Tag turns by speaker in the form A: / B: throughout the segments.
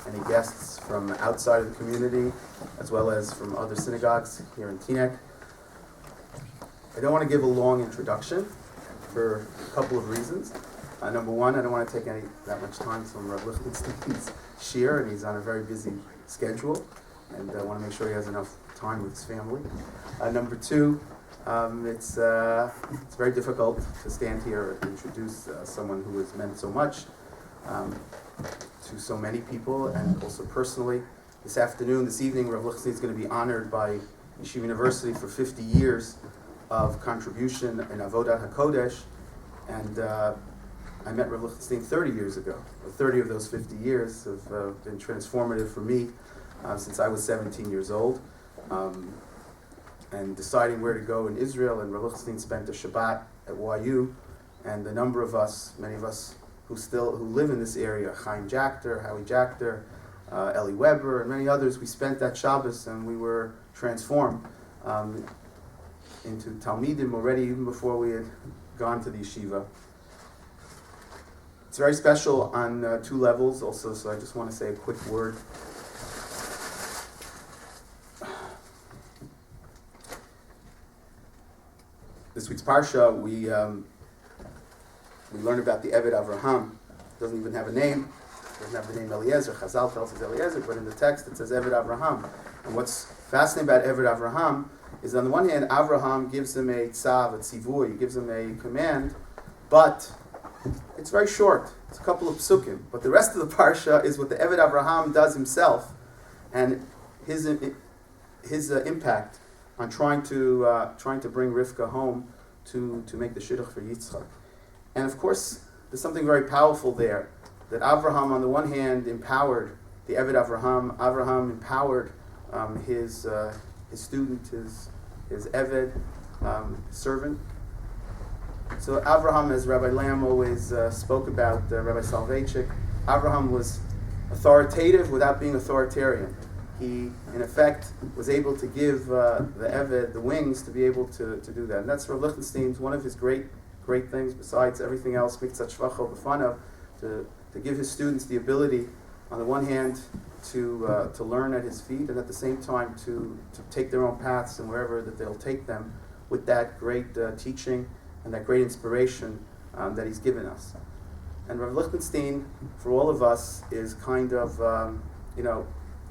A: any guests from outside of the community, as well as from other synagogues here in Teaneck. I don't want to give a long introduction for a couple of reasons. Number one, I don't want to take that much time from Rav Lichtenstein's shir, and he's on a very busy schedule, and I want to make sure he has enough time with his family. Number two, it's very difficult to stand here and introduce someone who has meant so much to so many people, and also personally. This evening, Rav Lichtenstein is going to be honored by Yeshiva University for 50 years of contribution in Avodat HaKodesh, and I met Rav Lichtenstein 30 years ago. 30 of those 50 years have been transformative for me since I was 17 years old. And deciding where to go in Israel, and Rav Lichtenstein spent a Shabbat at YU, and the number of us, many of us who live in this area, Chaim Jachter, Howie Jachter, Eli Weber, and many others, we spent that Shabbos and we were transformed into Talmidim already, even before we had gone to the yeshiva. It's very special on two levels also, so I just want to say a quick word. This week's Parsha, we learn about the Eved Avraham. Doesn't even have a name. Doesn't have the name Eliezer. Chazal tells us Eliezer, but in the text it says Eved Avraham. And what's fascinating about Eved Avraham is, on the one hand, Avraham gives him a tzav, a tzivui, he gives him a command, but it's very short. It's a couple of psukim. But the rest of the Parsha is what the Eved Avraham does himself, and his impact on trying to bring Rivka home to make the shidduch for Yitzchak. And of course, there's something very powerful there, that Avraham, on the one hand, empowered the Eved Avraham. Avraham empowered his student, his Eved, servant. So Avraham, as Rabbi Lamb always spoke about, Rabbi Soloveitchik, Avraham was authoritative without being authoritarian. He, in effect, was able to give the Eved the wings to be able to do that. And that's Rav Lichtenstein's, one of his great things, besides everything else, Miktzat Shvacho B'fanav, to give his students the ability, on the one hand, to learn at his feet, and at the same time to take their own paths and wherever that they'll take them, with that great teaching and that great inspiration that he's given us. And Rav Lichtenstein, for all of us, is kind of,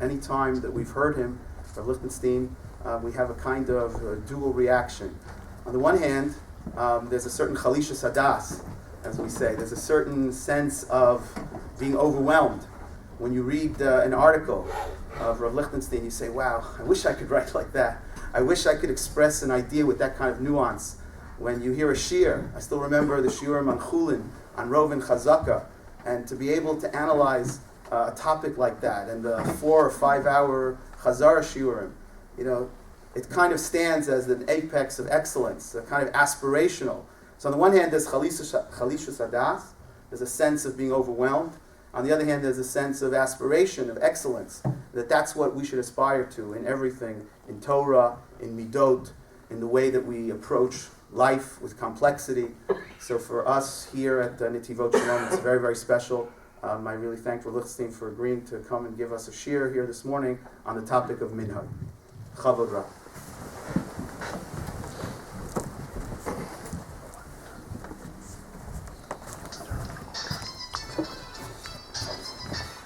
A: any time that we've heard him, Rav Lichtenstein, we have a kind of dual reaction. On the one hand, there's a certain chalishas hadas, as we say. There's a certain sense of being overwhelmed. When you read an article of Rav Lichtenstein, you say, wow, I wish I could write like that. I wish I could express an idea with that kind of nuance. When you hear a shir, I still remember the shiurim on Chulin, on Rov and Chazaka, and to be able to analyze a topic like that, and the 4 or 5 hour Chazara shiurim, it kind of stands as an apex of excellence, a kind of aspirational. So on the one hand, there's chalishus hadas, there's a sense of being overwhelmed. On the other hand, there's a sense of aspiration, of excellence, that's what we should aspire to in everything, in Torah, in Midot, in the way that we approach life with complexity. So for us here at Netivot Shalom, it's very, very special. I really thank Rav Lichtenstein for agreeing to come and give us a shir here this morning on the topic of Minhag. Chavod Rav.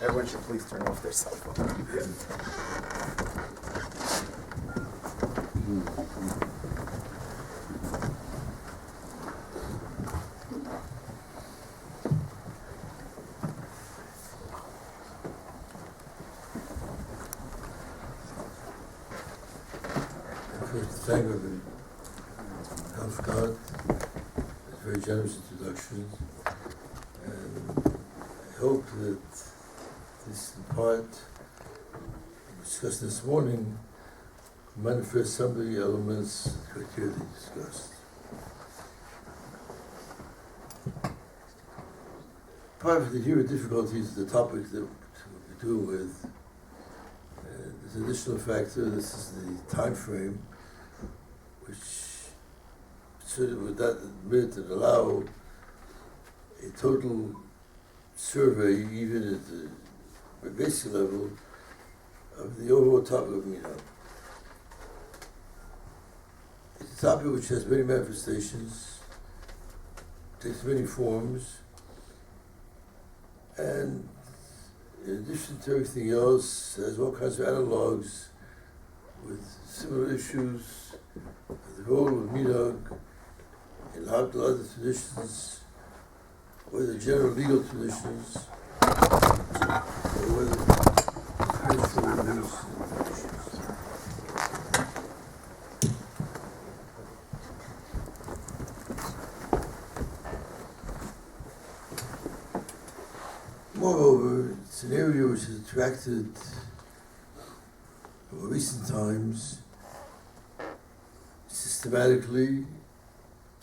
A: Everyone should please turn off their cell phone.
B: Thank you. Help God. It's a very generous introduction. And I hope that this part discussed this morning manifests some of the elements criteria discussed. Part of the human difficulties of the topic that we deal with, there's an additional factor. This is the time frame, which would that admit and allow a total survey, even at the a basic level, of the overall topic of Minhag. It's a topic which has many manifestations, takes many forms, and in addition to everything else, has all kinds of analogues with similar issues, the role of Minhag in how the other traditions, or the general legal traditions, or whether spiritual views. Moreover, it's an area which has attracted, in recent times, systematically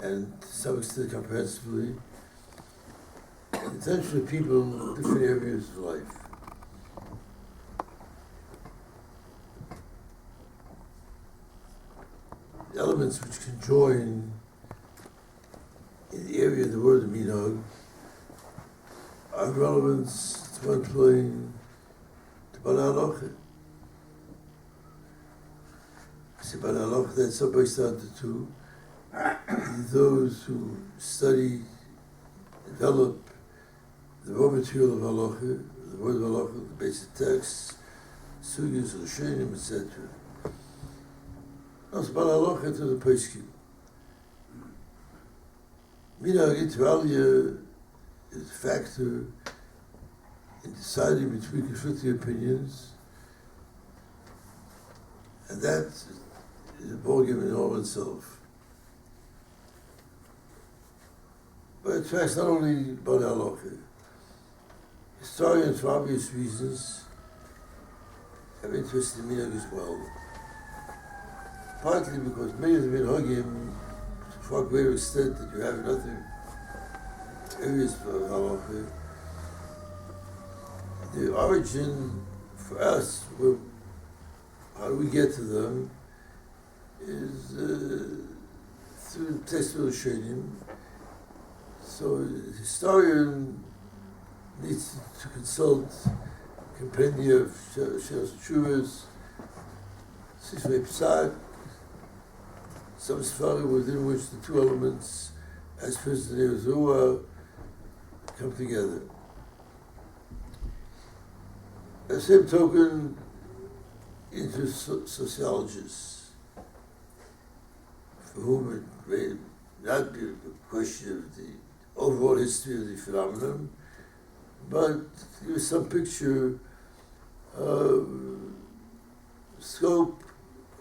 B: and to some extent comprehensively, the attention of people in different areas of life. The elements which can join in the area of the word of Minhag are relevance to one plane to Bala Halacha. I say Bala Halacha, that's so breaks down to two. Those who study, develop the raw material of Halacha, the word of Halacha, the basic texts, sugyas, Rishonim, etc. Also Bala Halacha to the Pesachim. Minhag inter alia is a factor in deciding between conflicting opinions, and that is a ballgame in all itself. But it attracts not only Bali Halacha. Historians, for obvious reasons, have interest in Minhag as well. Partly because many of the Minhagim, to a far greater extent that you have in other areas of Halacha, the origin for us, how do we get to them, is through the text of Rishonim. So the historian needs to consult compendia of Sheos Tshuvos, Sifrei Psak, some Sfarim within which the two elements, as first in Yisrael, come together. At the same token, into sociologists, for whom it may not be a question of the overall history of the phenomenon, but give us some picture of scope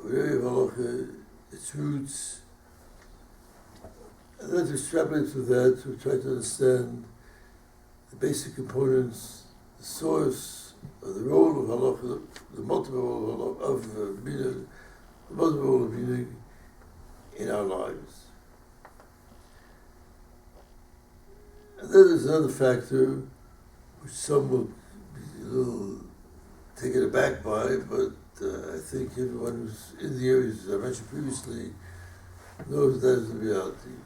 B: of area of Halacha, its roots, and then to extrapolate from that to try to understand the basic components, the source of the role of Halacha, the multiple role of Minhag, the multiple role of Minhag in our lives. And then there's another factor which some will be a little taken aback by, but I think everyone who's in the areas, as I mentioned previously, knows that is the reality.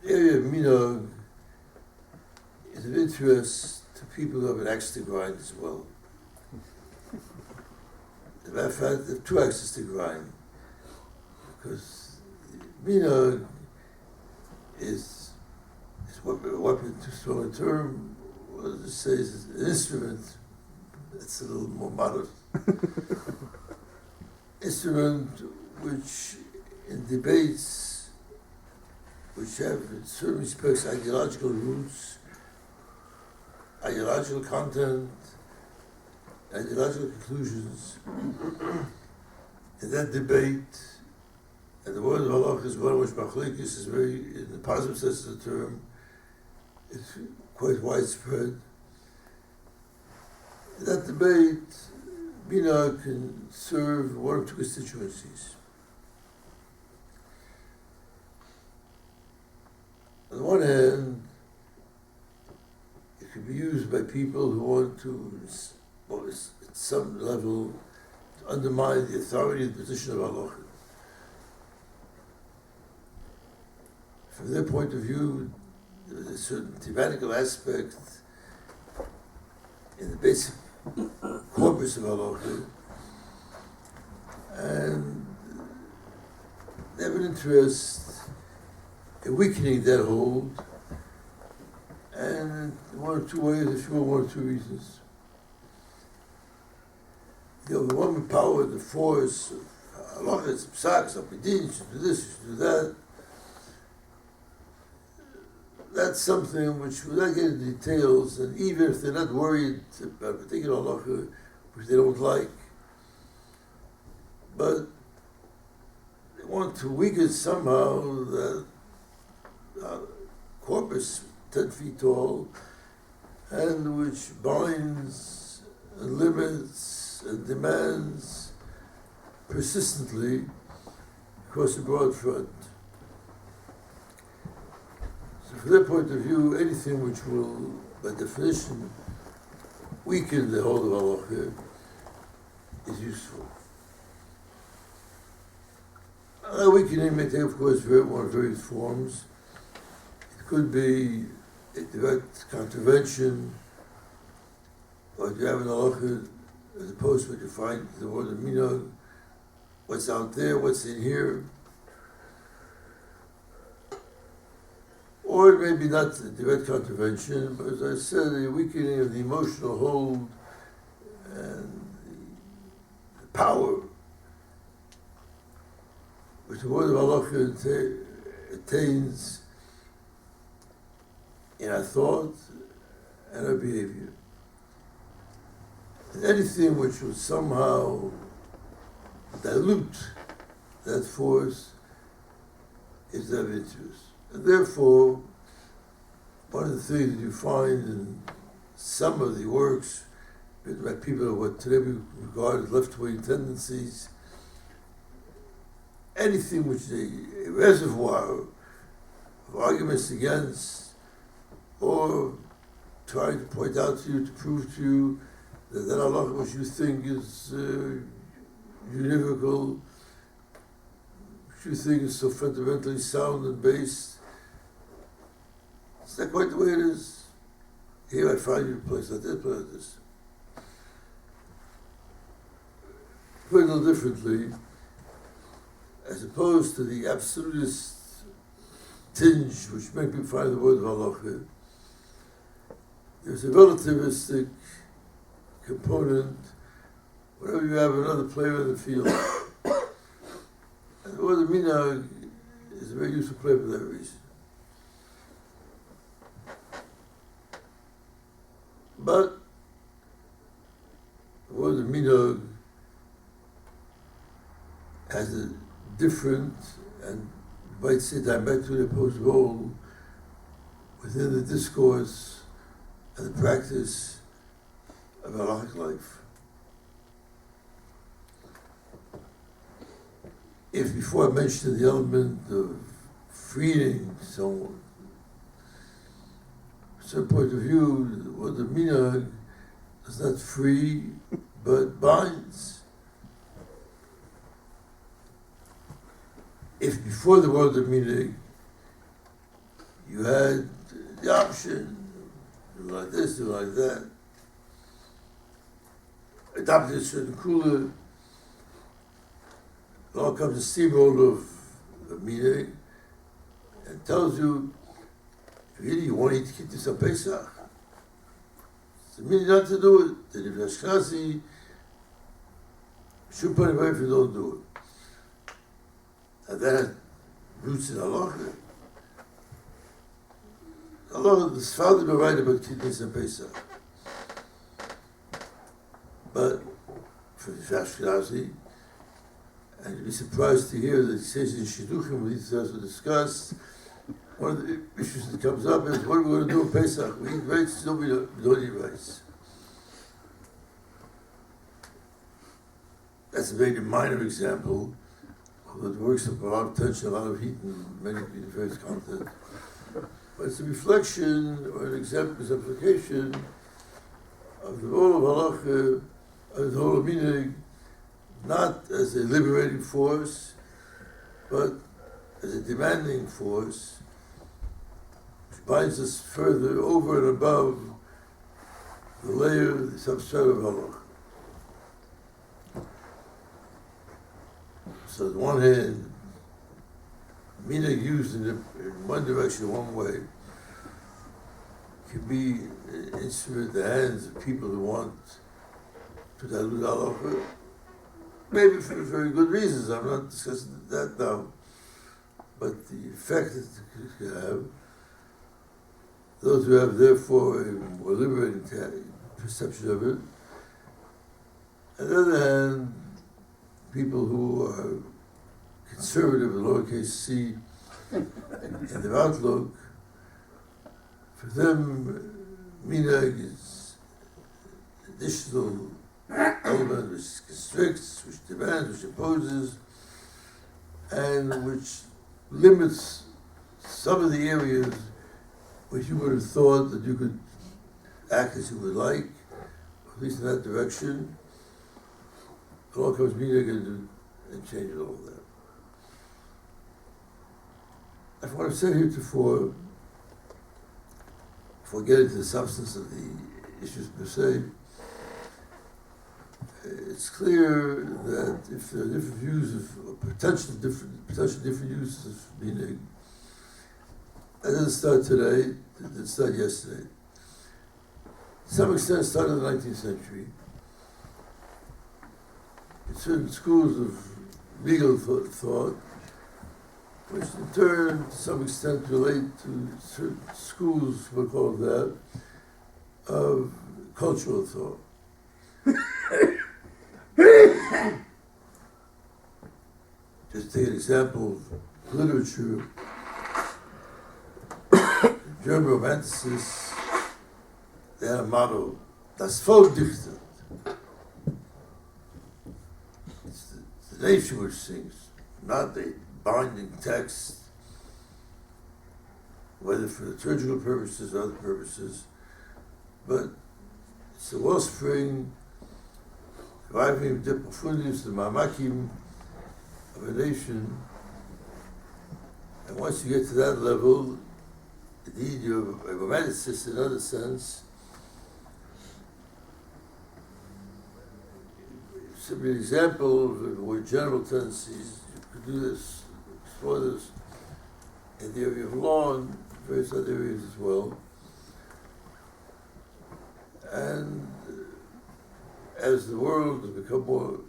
B: The area of Minhag is of interest to people who have an axe to grind as well. As a matter of fact, there are two axes to grind, because Minhag is a weapon, too strong a term, what does it say, is an instrument. It's a little more modest. Instrument which, in debates, which have in certain respects ideological roots, ideological content, ideological conclusions, in that debate, and the word of Halacha is one which Machlekes is very, in the positive sense of the term, it's quite widespread. In that debate, Minhag can serve one of two constituencies. On the one hand, it can be used by people who want to, at some level, to undermine the authority and position of Halacha. From their point of view, there's a certain tyrannical aspect in the basic corpus of halacha, and they have an interest in weakening that hold, and one or two ways, if you will, one or two reasons. The overwhelming power, the force of halacha, psak, sapidin, you should do this, you should do that. That's something which, without getting into details, and even if they're not worried about a particular halacha, which they don't like, but they want to weaken somehow that corpus 10 feet tall, and which binds and limits and demands persistently across the broad front. So from their point of view, anything which will, by definition, weaken the hold of halacha is useful. That weakening may take, of course, various forms. It could be a direct contravention, or if you have an halacha, as opposed to what you find the word of Minhag, what's out there, what's in here. Or it may be not a direct contravention, but as I said, a weakening of the emotional hold and the power which the word of halacha attains in our thought and our behavior. And anything which will somehow dilute that force is of interest. And therefore, one of the things that you find in some of the works written by people of what today we regard as left-wing tendencies, anything which is a reservoir of arguments against, or trying to point out to you, to prove to you that Allah, which you think is univocal, which you think is so fundamentally sound and based, it's not quite the way it is. Here I find you a place like this, place like this. Put it a little differently, as opposed to the absolutist tinge which many people find in the word of halacha, there's a relativistic component whenever you have another player in the field. And the word of Minhag is a very useful player for that reason. But the word of Minhag has a different and, you might say, diametrically opposed role within the discourse and the practice of halachic life. If before I mentioned the element of freeing someone, from a certain point of view, the word of Minhag does not free, but binds. If before the word of Minhag, you had the option, do like this, do like that, adopted a certain cooler, it all comes a steamroller of Minhag and tells you, really, you want to eat Kittis on Pesach? It's a meaning not to do it. That if you're Ashkenazi, should put it away if you don't do it. And that has roots in halacha. Allah, the father will write about Kittis and Pesach. But for the Ashkenazi, and you'd be surprised to hear that he says in Shidduchim, when these guys will discuss, one of the issues that comes up is, what are we going to do in Pesach? We eat rice, no, we don't eat rice. That's a very minor example, although it works up a lot of tension, a lot of heat, and many various content. But it's a reflection or an exemplification of the role of halacha, of the whole of Minhag, not as a liberating force, but as a demanding force, which binds us further over and above the layer, the substrate of halach. So on the one hand, minhag used in one direction, one way, can be an instrument in the hands of people who want to dilute halacha, maybe for very good reasons. I'm not discussing that now. But the effect that it can have, those who have therefore a more liberating perception of it. On the other hand, people who are conservative, lowercase c, in their outlook, for them, minhag is additional element which constricts, which demands, which imposes, and which limits some of the areas which you would have thought that you could act as you would like, at least in that direction. Along comes minhag and changes all of that. That's what I've said heretofore, before getting to the substance of the issues per se. It's clear that if there are different views of potential different uses of minhag, that didn't start today, it didn't start yesterday. To some extent, it started in the 19th century. In certain schools of legal thought, which in turn, to some extent, relate to certain schools, we'll call that, of cultural thought. Just take an example of literature. German romanticists, they had a motto, das Volk dichtet. It's the nation which sings, not a binding text, whether for liturgical purposes or other purposes, but it's the wellspring, deriving the profundities, the mamakim of a nation. And once you get to that level, indeed you're a romanticist in another sense. Simply an example of more general tendencies. You could do this, explore this in the area of law and various other areas as well. And as the world has become more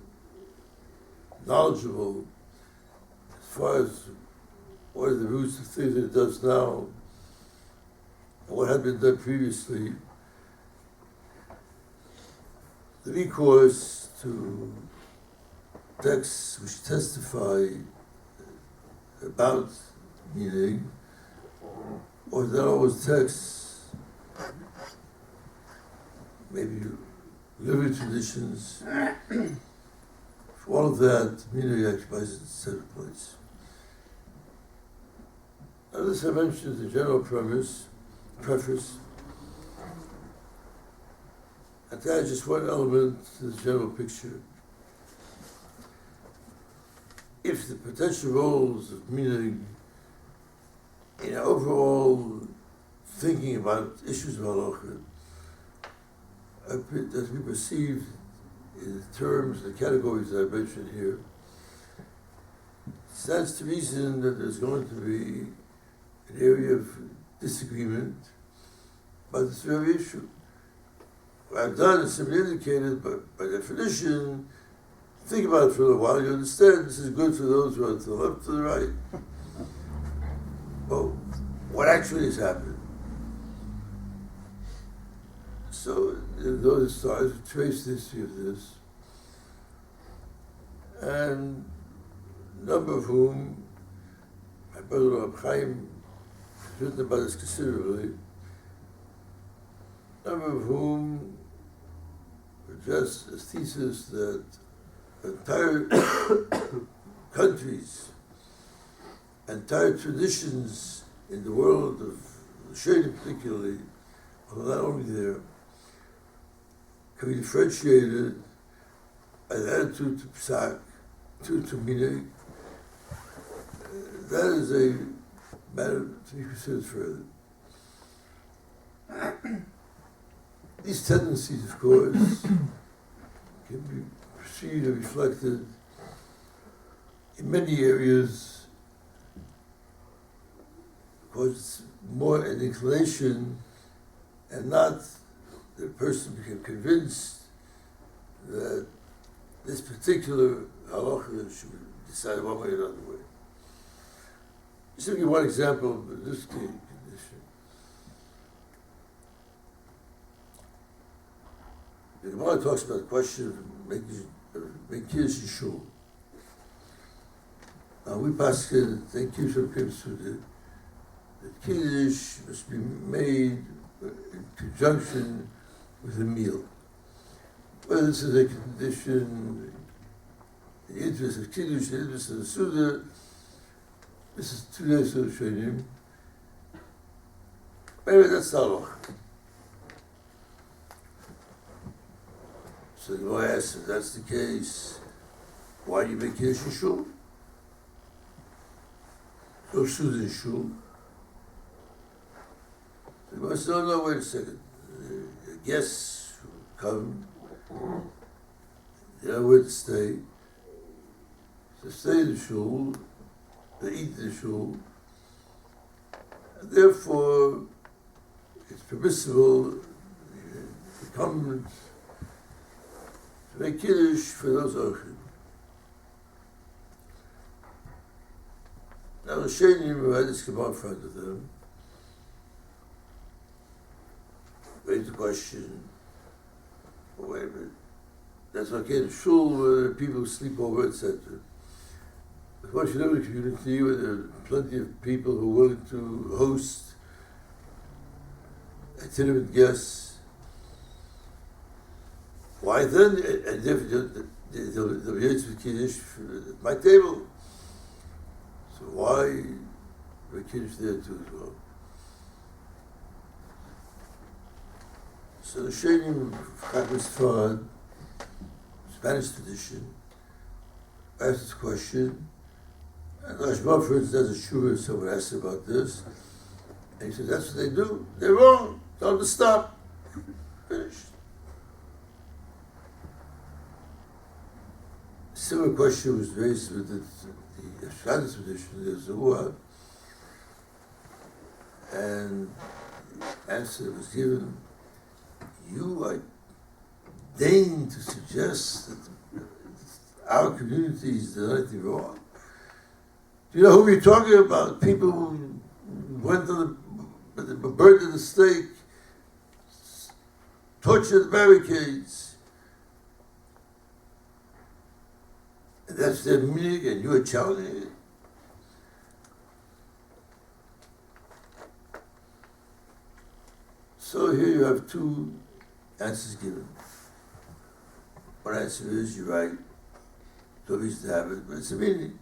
B: knowledgeable as far as what are the roots of things that it does now, and what had been done previously, the recourse to texts which testify about meaning, or not always texts, maybe literary traditions, for all of that, minhag occupies its center place. Now, this I mentioned as a general preface, and to add just one element to the general picture. If the potential roles of minhag in overall thinking about issues of halacha as we perceive in the terms, the categories that I mentioned here, stands to reason that there's going to be an area of disagreement about this very issue. What I've done is simply indicated, but by definition, think about it for a little while, you understand this is good for those who are to the left, to the right. Well, what actually has happened? So, those stars trace the history of this, and a number of whom, my brother Rab Chaim has written about this considerably, a number of whom address a thesis that entire countries, entire traditions in the world of Shading particularly, although not only there, can be differentiated by the attitude to psak, to minhag. That is a matter to be considered further. These tendencies, of course, can be perceived and reflected in many areas, because it's more an inclination and not the person became convinced that this particular halacha should be decided one way or another way. Just to give you one example of this condition. The Gemara talks about the question of making kiddush in shul. Now we pass it, thank you for the kiddush must be made in conjunction with a meal. Whether this is a condition, the interest of kiddush, the interest of the suda, this is 2 days of the training. Maybe that's not all. So the Gemara asks, if that's the case, why do you make kiddush in shul? No suda in shul. The Gemara says, no, wait a second. Guests who come, they know where to stay. So stay in the shul, they eat in the shul, and therefore it's permissible to come to make kiddush for those orchim. Now the Shainim who had this Gemara in front of them raised the question, oh, wait a minute, that's okay in shul where people sleep over, etc. But once you live in a community where there are plenty of people who are willing to host itinerant guests, why then, and if they'll be able to kiddush at my table, so why make kiddush there too as well? So the Shainim of Spanish tradition, asked this question, and Rashba, for instance, has a shuvah, someone asked about this, and he said, that's what they do. They're wrong. Tell them to stop. Finished. A similar question was raised with the Ashkenaz tradition, the Zohar, and the answer was given, you are deign to suggest that our community is doing anything wrong. Do you know who we're talking about? People who went to the burned at the stake, tortured the barricades. And that's their Minhag, and you are challenging it. So here you have 2 answers given. One answer is, you're right, so we used to have it, but it's a meaning.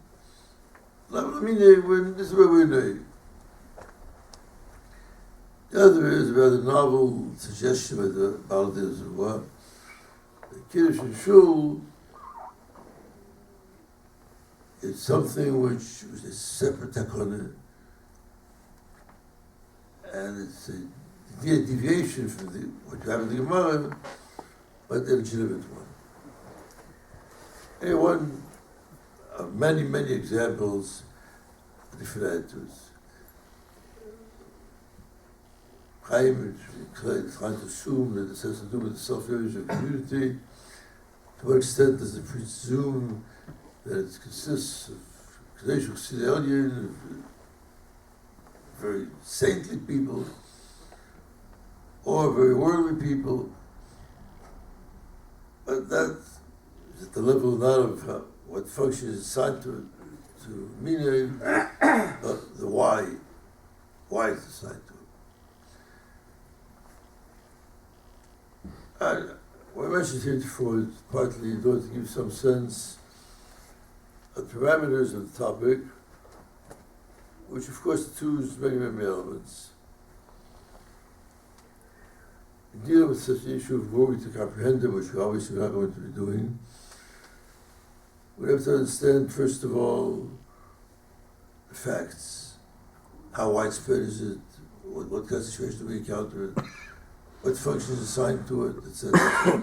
B: This is where we're doing. The other is a rather novel suggestion by the Baldir Zerwa. The Kiddush in Shul is something which was a separate takana, and it's a deviation from what you have in the Gemara, but a legitimate one. And one of many, many examples of different attitudes. Chaim is trying to assume that this has to do with the self-image of the community. To what extent does it presume that it consists of Kadesh Chassidei of very saintly people, or very worldly people? But that is at the level not of what function is assigned to Minhag, but the why it's assigned to it. What I mentioned here before is partly in order to give some sense of the parameters of the topic, which of course includes many, many elements. In dealing with such an issue of worry to comprehend it, which we obviously are not going to be doing, we have to understand, first of all, the facts. How widespread is it? What kind of situation do we encounter it? what functions assigned to it, etc.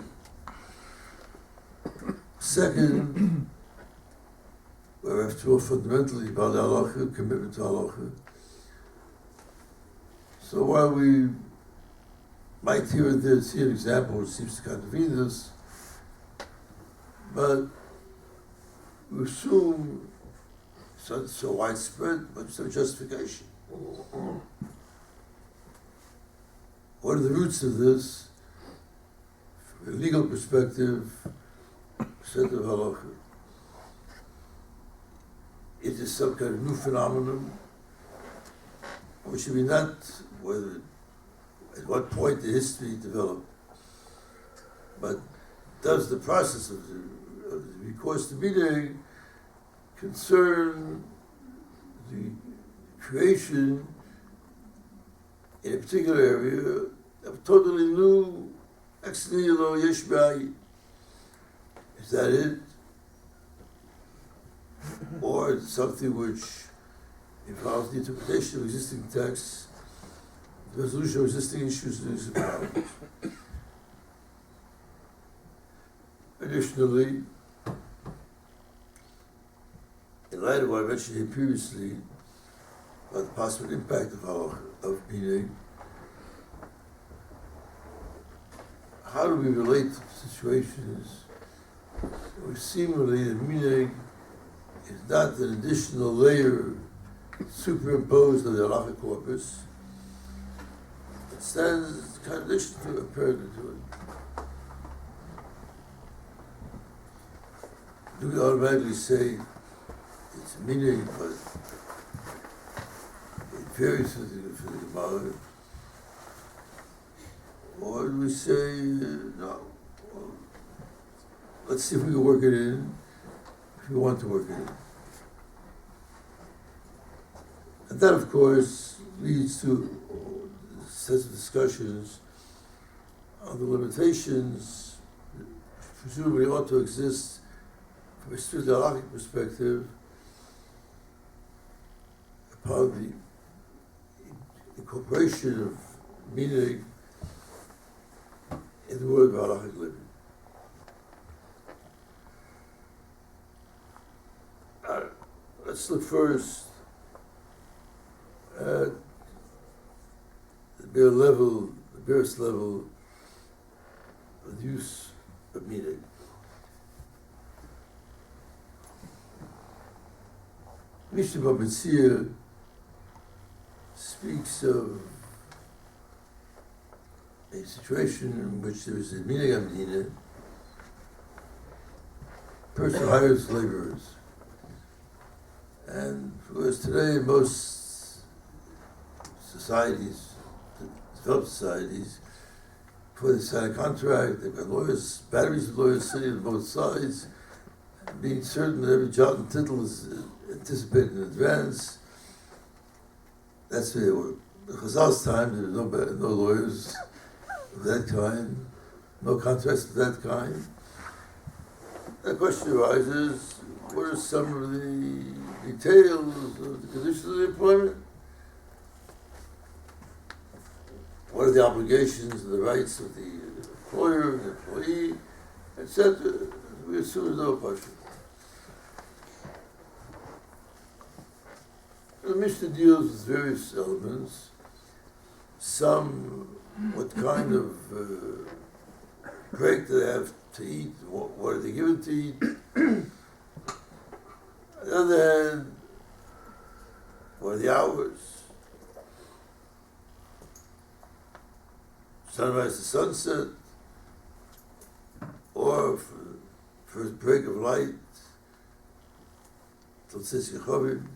B: Second, we're after all fundamentally about halacha, commitment to halacha. So while we might here and there see an example which seems to contravene this, but we assume so widespread, but some justification. What are the roots of this? From a legal perspective, set of halacha. Is this some kind of new phenomenon? Or should we not, whether at what point the history developed, but does the process of the recourse to Minhag concern the creation in a particular area of totally new ex nihilo yesh b'ayin? Is that it? Or something which involves the interpretation of existing texts, the resolution of existing issues and existing problems? Additionally, in light of what I mentioned here previously about the possible impact of Minhag, how do we relate to situations where seemingly the Minhag is not an additional layer superimposed on the halachic corpus, it stands in contradiction to it, imperative to it? Do we automatically say it's a Minhag, but it varies for the Gemara? Or do we say, no, well, let's see if we can work it in, if we want to work it in? And that, of course, leads to sets of discussions on the limitations which presumably ought to exist from a strict halachic perspective upon the incorporation of Minhag in the world of halachic living. Let's look first at the barest level of the use of Minhag. Mishnah Baba speaks of a situation in which there is a Minhag Amdina, person hires laborers. And whereas today most societies, developed societies, before they sign a contract, they've got lawyers, batteries of lawyers sitting on both sides, being certain that every jot and tittle is anticipated in advance. That's the way it worked. In Chazal's time, there were no lawyers of that kind, no contracts of that kind. The question arises, what are some of the details of the conditions of the employment? What are the obligations and the rights of the employer, the employee, etc.? We assume there's no question. The Mishnah deals with various elements. Some, what kind of break do they have to eat? What are they given to eat? On the other hand, what are the hours? Sunrise to sunset, or for first break of light till Tzitz Yechovim.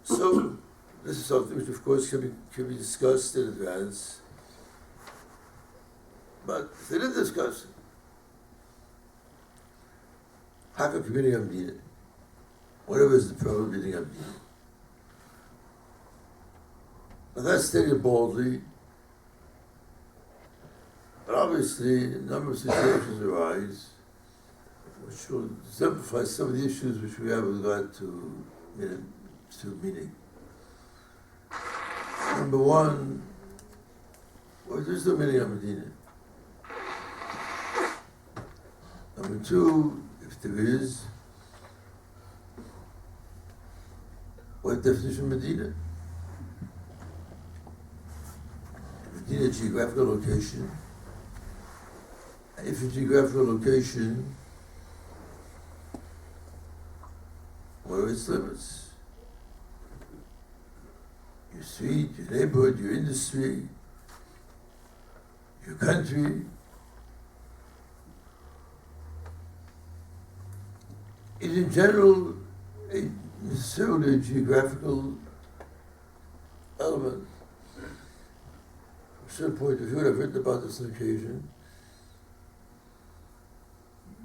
B: So this is something which, of course, can be discussed in advance. But if they didn't discuss it, how can community Amdina? Whatever is the problem of meeting Amdina. Now that's stated boldly, but obviously a number of situations arise which will exemplify some of the issues which we have with regard to meaning. Number one, well, there's no Minhag Medina. Number two, if there is, what definition of Medina? Medina, geographical location. If a geographical location, what are its limits? Your street, your neighborhood, your industry, your country. It in general necessarily a geographical element. From a certain point of view, and I've written about this on occasion,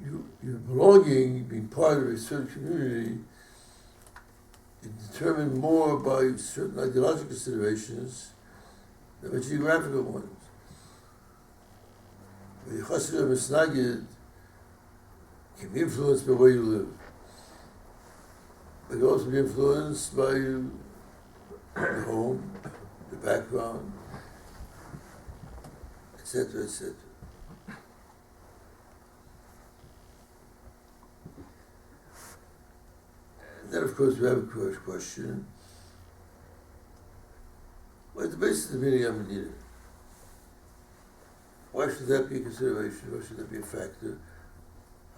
B: your belonging, being part of a certain community, is determined more by certain ideological considerations than by geographical ones. The Chassid of Misnagid can be influenced by where you live. But it can also be influenced by the home, the background, etc., etc. And then, of course, we have a question. What is the basis of the Minhag Medina? Why should that be a consideration? Why should that be a factor?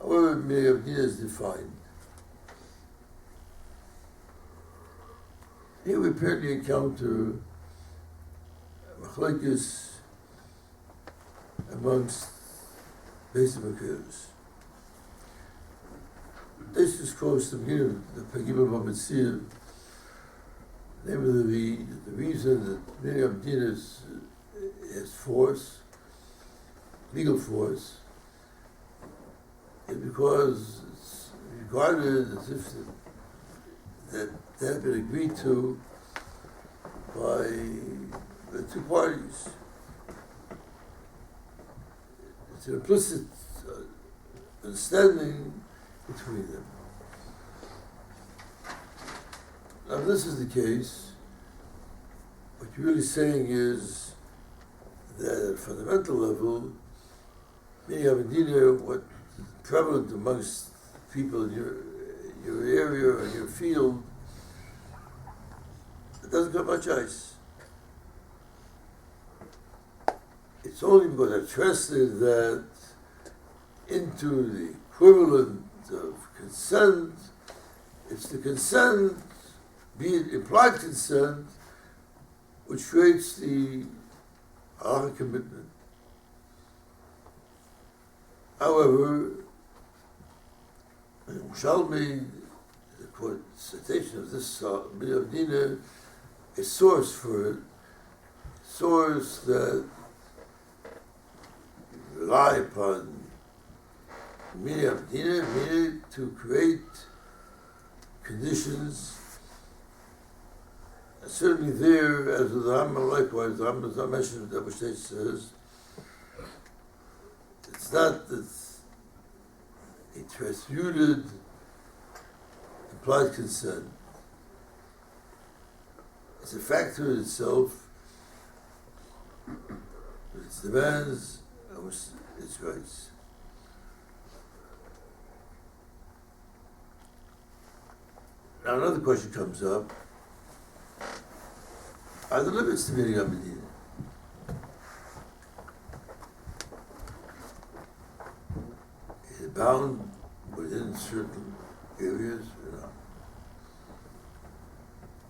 B: However, Minhag Medina is defined. Here we apparently encounter machlokes amongst basic makers. This is close to the beginning of the Pagim of Amatzir, namely the reason that Minhag Medina has force, legal force, is because it's regarded as if that had been agreed to by the two parties. It's an implicit understanding between them. Now, if this is the case, what you're really saying is that at a fundamental level, Minhag Medina, what prevalent amongst people in your area or your field, it doesn't got much ice. It's only because I've translated that into the equivalent of consent. It's the consent, be it implied consent, which creates the halachic commitment. However, Shalmi, the quote, citation of this Minhag Medina, a source for it, source that rely upon Minhag Medina, meaning to create conditions. And certainly there, as with the Rambam, likewise, the Rambam does not mention what Abu Shteich says. It's not that he transmuted implied consent. It's a factor in itself, with its demands and with its rights. Now another question comes up. Are the limits to Minhag Medina? Is it bound within certain areas or not?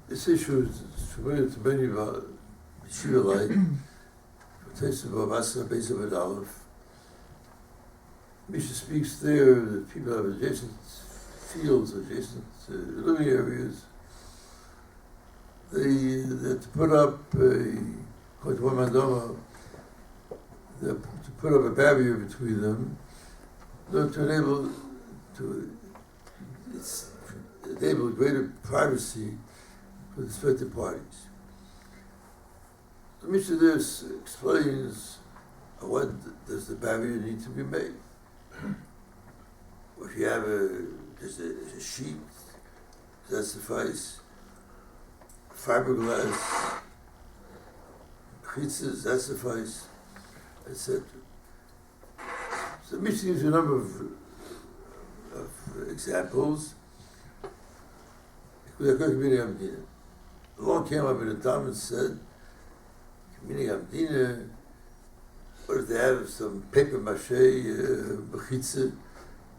B: This issue is familiar to many of our Yisraelite, Taste of Babasa, base of an Aleph. Misha speaks there that people have adjacent fields, adjacent living areas. They to put up according to one mandama, to put up a barrier between them, to enable greater privacy for the respective parties. The Mishnah there explains what does the barrier need to be made. Or if you have just a sheet, does that suffice? Fiberglass, chitzes, that suffice, etc. So Mishnah gives you a number of examples. Along came up in a Tam and said, what if they have some paper mache bechitze,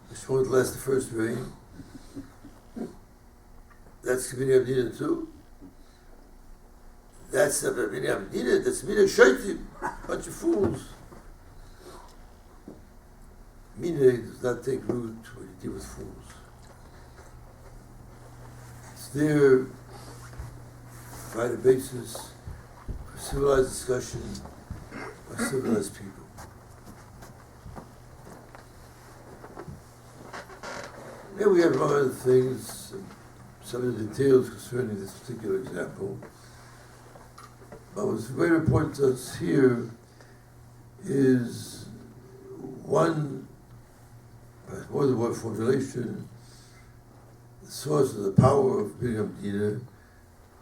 B: which won't last the first rain? That's Minhag Amdina too. That's not Minhag Amdina, that's Minhag Shaitim, bunch of fools. Minhag does not take root when you deal with fools. It's there to provide a basis for civilized discussion by civilized people. Here we have, among other things, some of the details concerning this particular example. But what's very important to us here is one, more than one formulation, the source of the power of Minhag Amdina,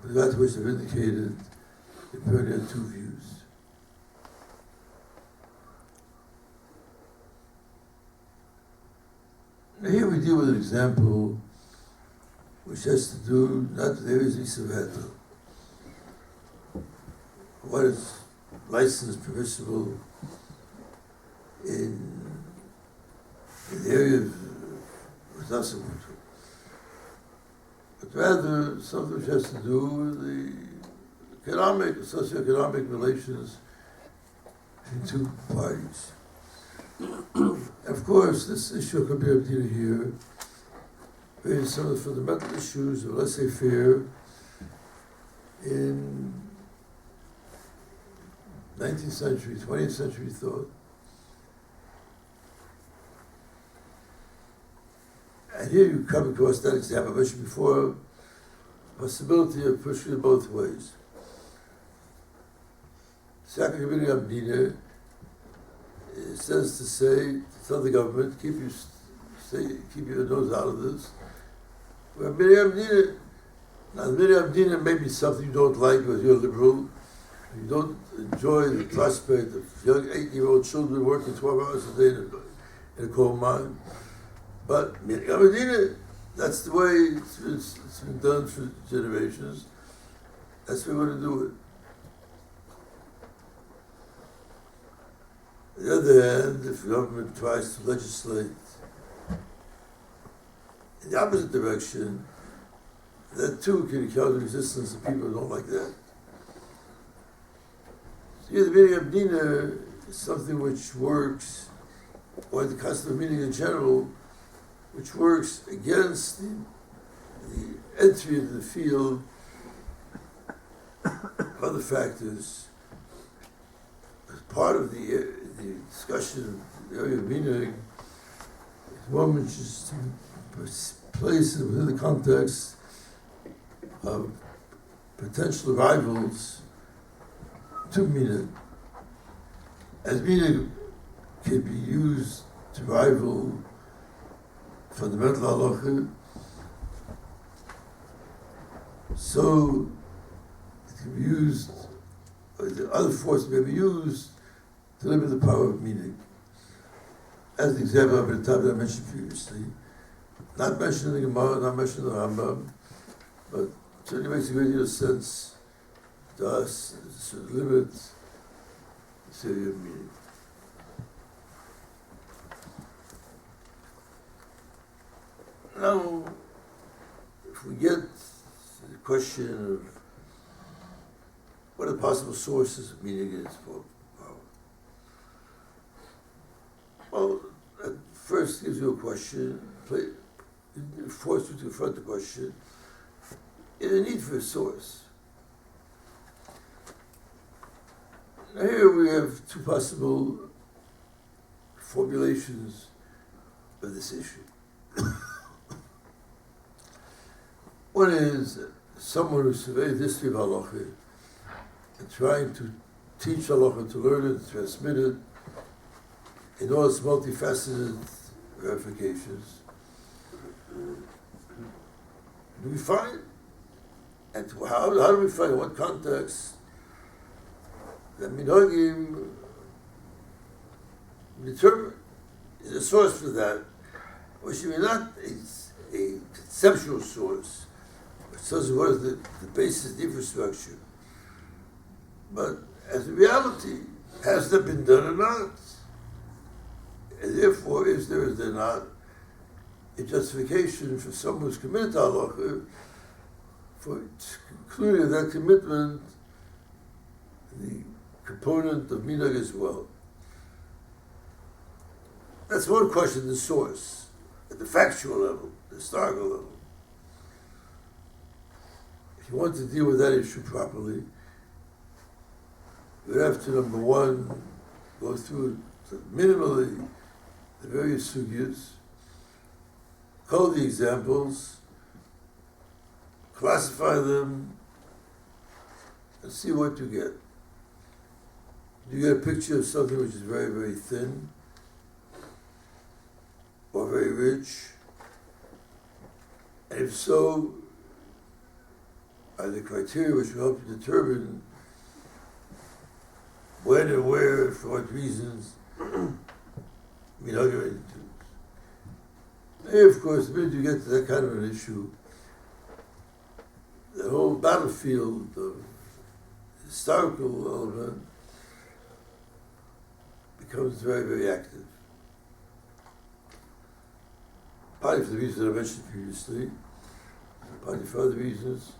B: with that which have indicated in Pernia two views. Now here we deal with an example which has to do not with areas of Yisrael. What is licensed, permissible in the area of Zasamutu, but rather something which has to do with the economic, socioeconomic relations between two parties. Of course, this issue of Minhag Amdina here raises some of the fundamental issues of laissez-faire in 19th century, 20th century thought. And here you come across that example I mentioned before, possibility of pushing it both ways. Second Minhag Amdina says to tell the government, keep your nose out of this. Where Minhag Amdina may be something you don't like because you're liberal. You don't enjoy the prospect of young 8-year-old children working 12 hours a day in a coal mine. But Minhag Amdina, that's the way it's been done for generations. That's the way we're going to do it. On the other hand, if the government tries to legislate in the opposite direction, that too can encounter resistance of people who don't like that. So here the Minhag Amdina is something which works, or the custom of meaning in general, which works against the entry into the field of other factors as part of the discussion of the area of Minhag. One which is to place it within the context of potential rivals to Minhag. As Minhag can be used to rival fundamental halacha, so it can be used, or the other force may be used to limit the power of Minhag. As the example of the time that I mentioned previously, not mentioned in the Gemara, not mentioned in the Rambam, but certainly makes a great deal of sense to us to limit the area of Minhag. Now, if we get to the question of what are the possible sources of Minhag for power, well, that first gives you a question, forces you to confront the question, is a need for a source. Now here we have two possible formulations of this issue. One is someone who surveys the history of halacha and trying to teach halacha, to learn it, to transmit it in all its multifaceted ramifications. Do we find, and how do we find, in what context, the Minhagim determine the source for that, which is not a conceptual source, which tells you what is the basis, the infrastructure, but as a reality, has that been done or not? And therefore, is there or is there not a justification for someone who's committed to halacha for including that commitment the component of minhag as well? That's one question, the source, at the factual level, the historical level. If you want to deal with that issue properly, you would have to, number one, go through minimally the various sugyas, call the examples, classify them, and see what you get. Do you get a picture of something which is very, very thin, or very rich? And if so, are the criteria which will help you determine when and where, for what reasons, Minhag to. And of course, the minute you get to that kind of an issue, the whole battlefield of historical element becomes very, very active. Partly for the reasons I mentioned previously, partly for other reasons.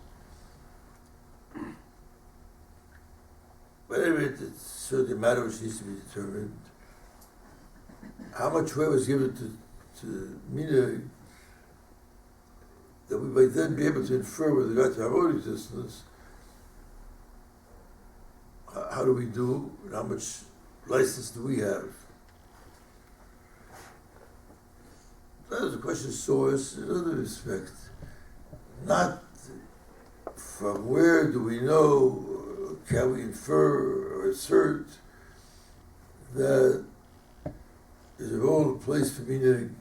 B: But anyway, it's certainly a matter which needs to be determined. How much weight was given to Minhag that we might then be able to infer with regard to our own existence, how do we do, and how much license do we have? That is a question of source in other respects. Not from where do we know, can we infer or assert that there's a role, a place for Minhag.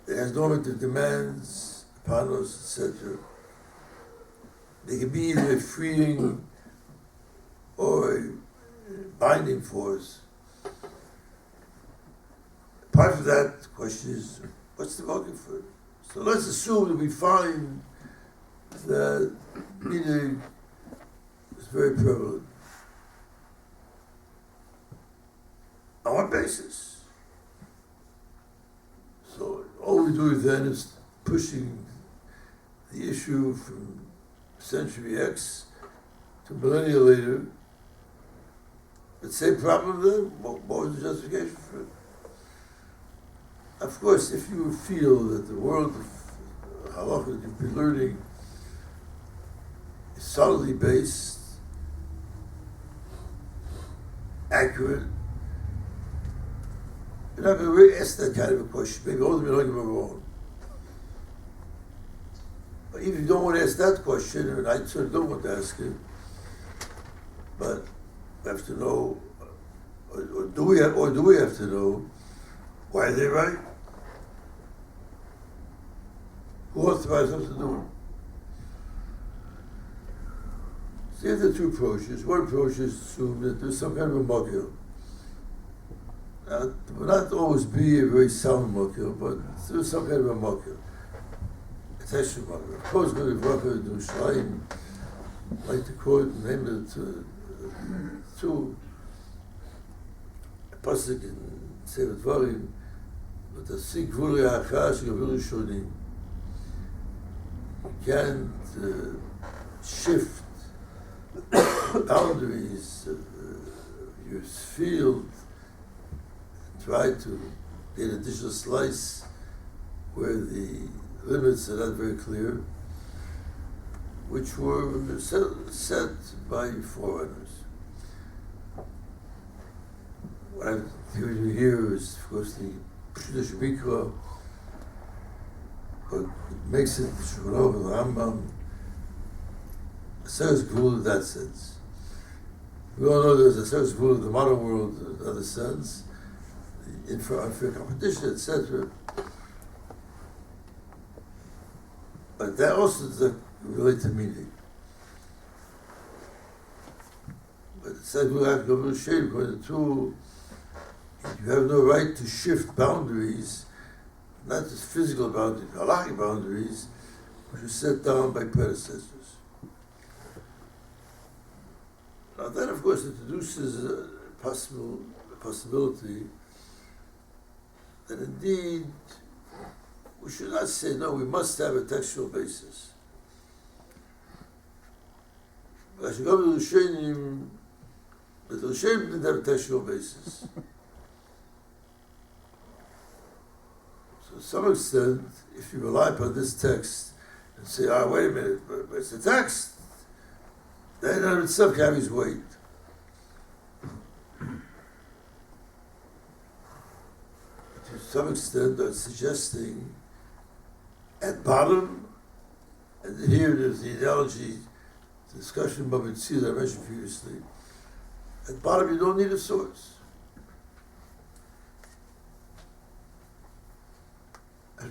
B: It has normative demands upon us, etc. They can be either a freeing or a binding force. Apart from that, the question is, what's the motive for it? So let's assume that we find that Minhag is very prevalent. On what basis? So all we do then is pushing the issue from century X to millennia later. The same problem then? What was the justification for it? Of course, if you feel that the world of halacha that you've been learning is solidly based, accurate, you're not going to really ask that kind of a question. Maybe all the minhagim are wrong. But even if you don't want to ask that question, and I certainly don't want to ask it, but we have to know, or do we have to know why are they right? Who authorized us to do it? So you have the two approaches. One approach is to assume that there's some kind of a makil. It will not always be a very sound makil, but there's some kind of a makil. It's actually a makil. Of course, going to Vraka do Shalim, like to quote and name it to a pasuk in Sefer Dvarim, but the Sik Vuli Achash Gavulu Shonim. You can't shift boundaries of your field, try to get an additional slice where the limits are not very clear, which were set by foreigners. What I'm hearing you here is, of course, the Pshuta Shemikra, but it makes it the Shulchan and the Rambam. Aseres Gvul in that sense. We all know there's Aseres Gvul in the modern world in another sense, the unfair competition, etc. But that also does relate to meaning. said Minhag Gavul Shein, according to you have no right to shift boundaries, not just physical boundaries, halachic boundaries, which were set down by predecessors. Now that, of course, introduces a possibility that indeed we should not say, no, we must have a textual basis. But the Rishonim didn't have a textual basis. So to some extent, if you rely upon this text and say, wait a minute, but it's a text, then in itself carries weight. To some extent, they're suggesting at bottom, and here there's the analogy, the discussion about Mitzvah that I mentioned previously, at bottom you don't need a source.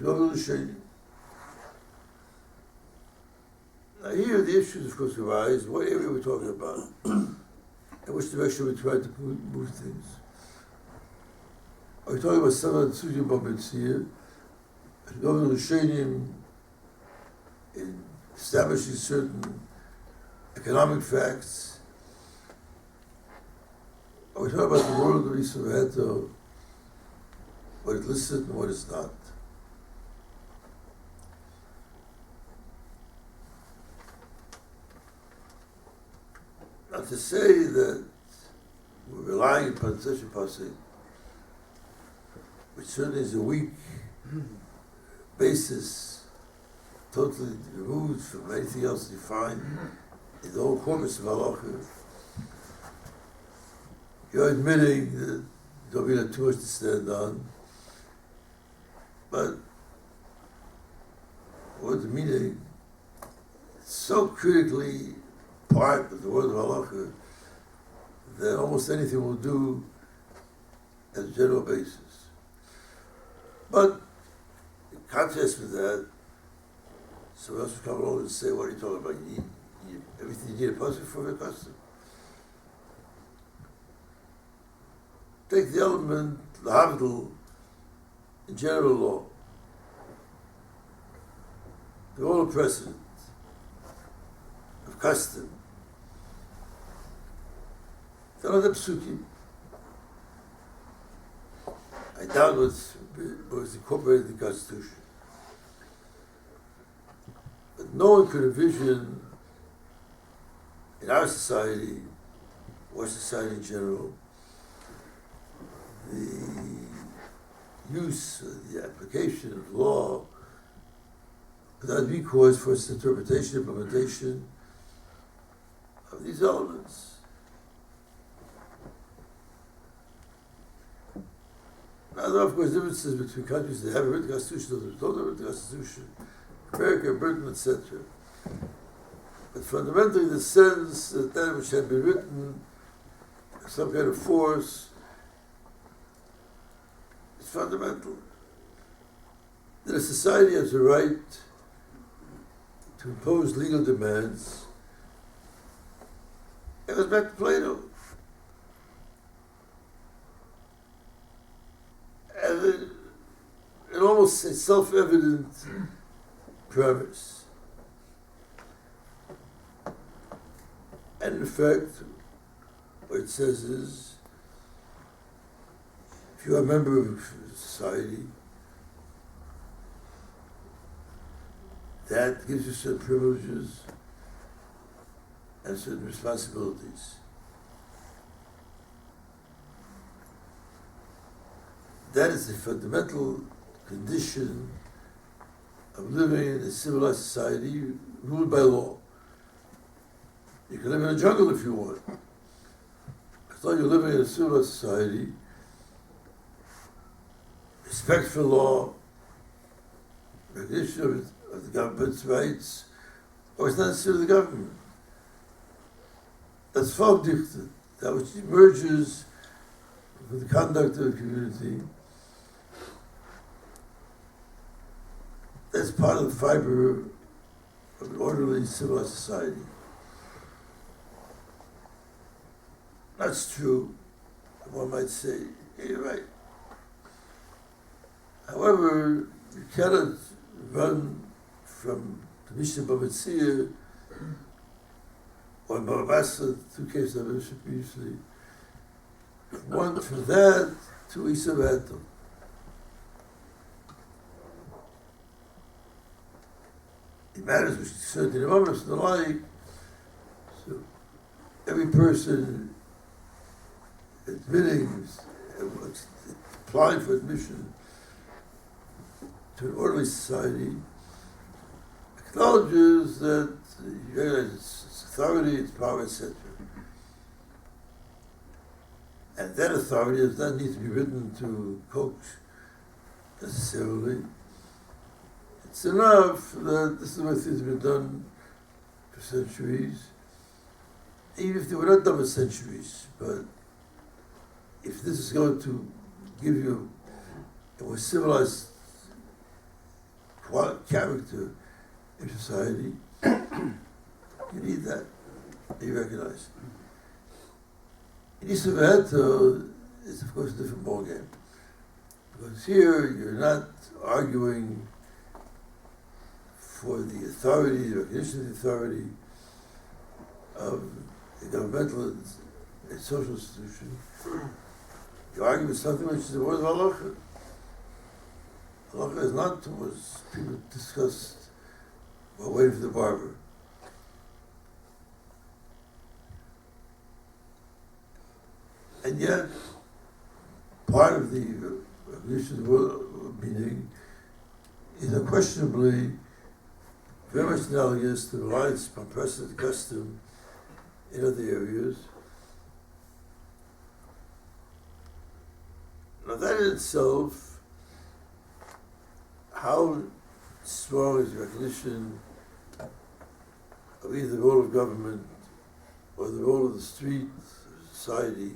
B: Now here the issues of course arise, what area we're talking about, in which direction we try to move things. Are we talking about some of the Tzugim about Mitzvah, Governor Rishonim in establishing certain economic facts? Are we talking about the world of Yisrael, what is listed and what is not? Now to say that we're relying upon such a passage, which certainly is a weak basis, totally removed from anything else you find in the whole corpus of halacha, you're admitting that don't really have too much to stand on, but what's the meaning? It's so critically part of the word of halacha that almost anything will do as a general basis. But in contrast with that, someone else will come along and say, what are you talking about? You need everything you need a pasuk for your custom. Take the element, the havdil, in general law. The all precedent of custom. They're not the psukim. I doubt was incorporated in the Constitution. But no one could envision in our society, or society in general, the use, the application of law without recourse for its interpretation, implementation of these elements. Now, there are, of course, differences between countries that have a written constitution and those that don't have a written constitution, America, Britain, etc. But fundamentally, the sense that that which had been written, some kind of force, is fundamental. That a society has a right to impose legal demands. It goes back to Plato. And an almost a self-evident premise. And in fact, what it says is, if you're a member of society, that gives you certain privileges and certain responsibilities. That is the fundamental condition of living in a civilized society ruled by law. You can live in a jungle if you want. As long as you're living in a civilized society, respect for law, recognition of the government's rights, or it's not necessarily the government. That's Volksdichte, that which emerges from the conduct of the community. That's part of the fiber of an orderly, civilized society. That's true. One might say, you're right. However, you cannot run from the Mishnah B'Metzia or B'Masa, two cases I mentioned previously, one from that to Isav. It matters which certain moments in the like. So every person admitting, applying for admission to an orderly society acknowledges that its authority, its power, etc. And that authority does not need to be written to coach necessarily. It's enough that this is the way things have been done for centuries, even if they were not done for centuries. But if this is going to give you a more civilized character in society, you need that. You recognize. In Yisrael is of course a different ballgame, because here you're not arguing for the authority, the recognition of the authority of a governmental and social institution. You argue with something which is the word of halacha. Halacha is not towards people discussed while waiting for the barber. And yet, part of the recognition of the word meaning is unquestionably very much analogous to the reliance upon precedent custom in other areas. Now that in itself, how strong is recognition of either the role of government or the role of the street society,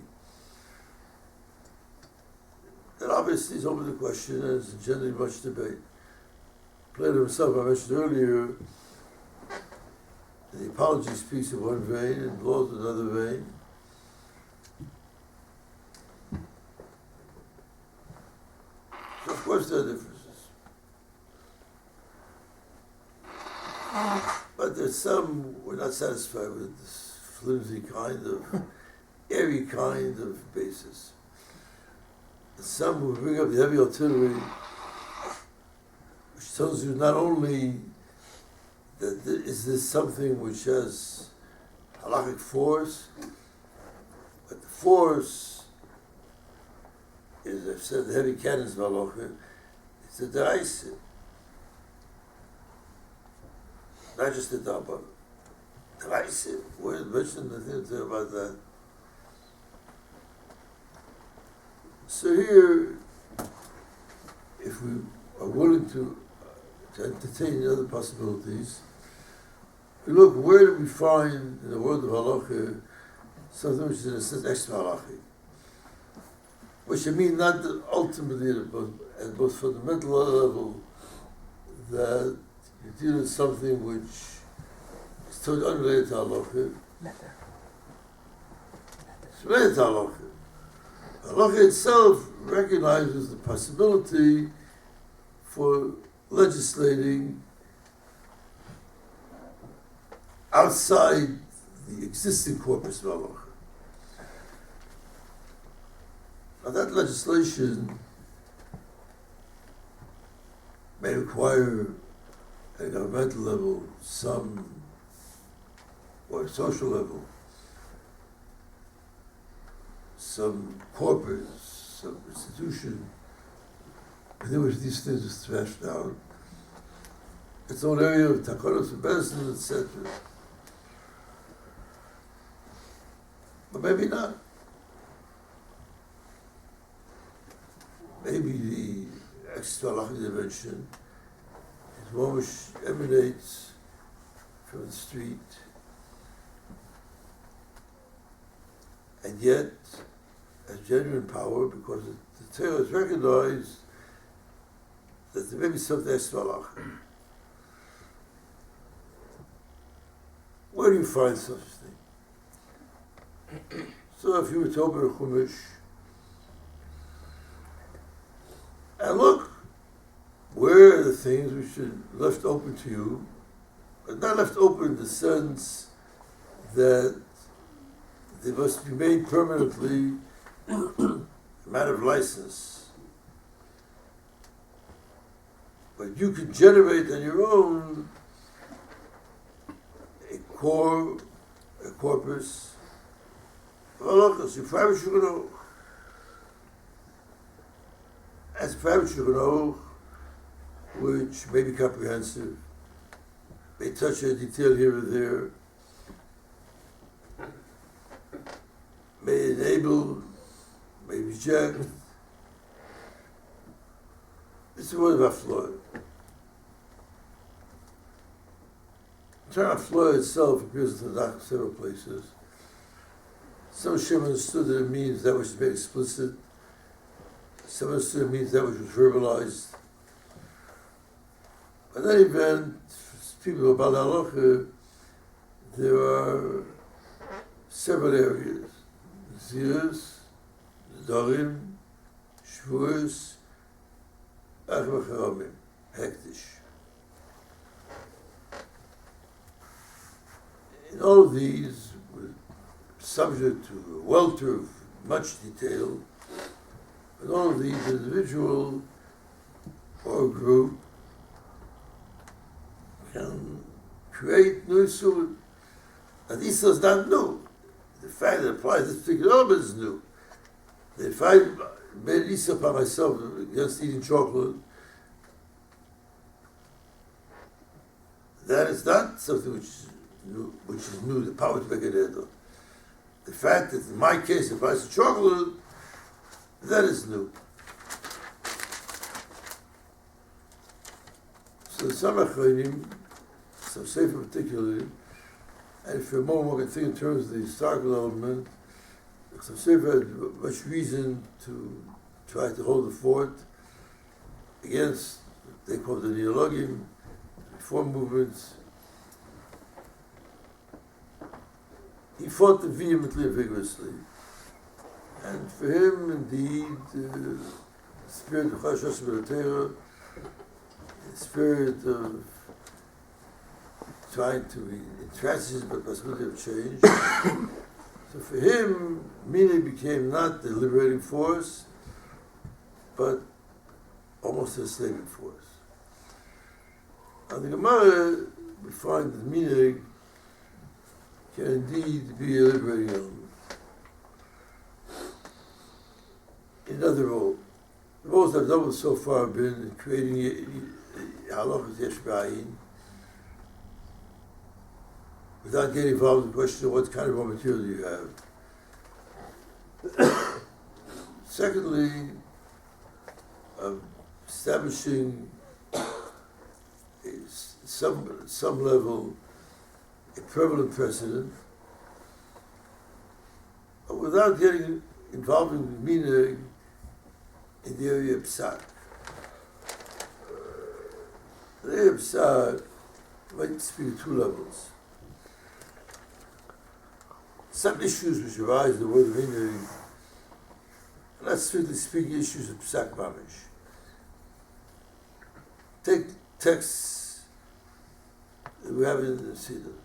B: that obviously is open to question and is engendering much debate. Plato himself, I mentioned earlier, the apology speaks in one vein and laws in another vein. So of course there are differences. But there's some we're not satisfied with this flimsy kind of, airy kind of basis. And some who bring up the heavy artillery, which tells you not only that is this something which has halakhic force, but the force is, I've said, the heavy cannons of halacha, it's the deraisa, not just the dabba. Deraisa, we're mentioning nothing about that. So here, if we are willing to entertain other possibilities, we look, where do we find in the world of halacha something which is in a sense extra halachic? Which I mean not that ultimately at the most fundamental level that you deal with something which is totally unrelated to halacha. It's related to halacha. Halacha itself recognizes the possibility for legislating outside the existing corpus of halacha. Now that legislation may require at a governmental level or social level, some corpus, some institution within which these things are thrashed out. Its own area of takanos and bezin, etc. But maybe not. Maybe the extra halachic dimension is one which emanates from the street, and yet has genuine power because the Torah has recognized that there may be something extra halachic. Where do you find such a thing? So if you were to open a Chumash and look, where are the things which are left open to you, but not left open in the sense that they must be made permanently a matter of license. But you could generate on your own a corpus of halachos. Your private shulchan, as a private shulchan, which may be comprehensive, may touch a detail here or there, may enable, may reject. This is one of our flaw. The term flaw itself appears in the Tanakh several places. Some Shem understood that it means that which is made explicit. Some understood it means that which was verbalized. In any event, people about halacha, there are several areas: Zirus, Nedarim, Shvuos, Achmachamim, Hektish. In all of these, subject to a welter of much detail, in all of these, individual or group can create new suit. And Isa is not new. The fact that it applies to this particular element is new. If I made Isa by myself against eating chocolate, that is not something which is new, the power to make it edel. The fact that in my case it applies to chocolate, that is new. So some Acharonim, some Sefer particularly, and for a moment we can think in terms of the historical element, some Sefer had much reason to try to hold the fort against, they call it the Neologim, reform movements. He fought them vehemently and vigorously. And for him, indeed, the spirit of Chashas B'Torah, the spirit of trying to be intransigent but possibility of change. So for him, Minhag became not the liberating force, but almost a enslaving force. On the Gemara, we find that Minhag can indeed be a liberating element. In other roles, the roles I've done so far have been in creating halachas yesh b'ayin, without getting involved in the question of what kind of raw material you have. Secondly, establishing some level a prevalent precedent, but without getting involved in Minhag in the area of psak. The area of psak might speak at two levels. Some issues which arise in the world of Minhag are not strictly speaking issues of psak mamish. Take texts that we have in the Siddur.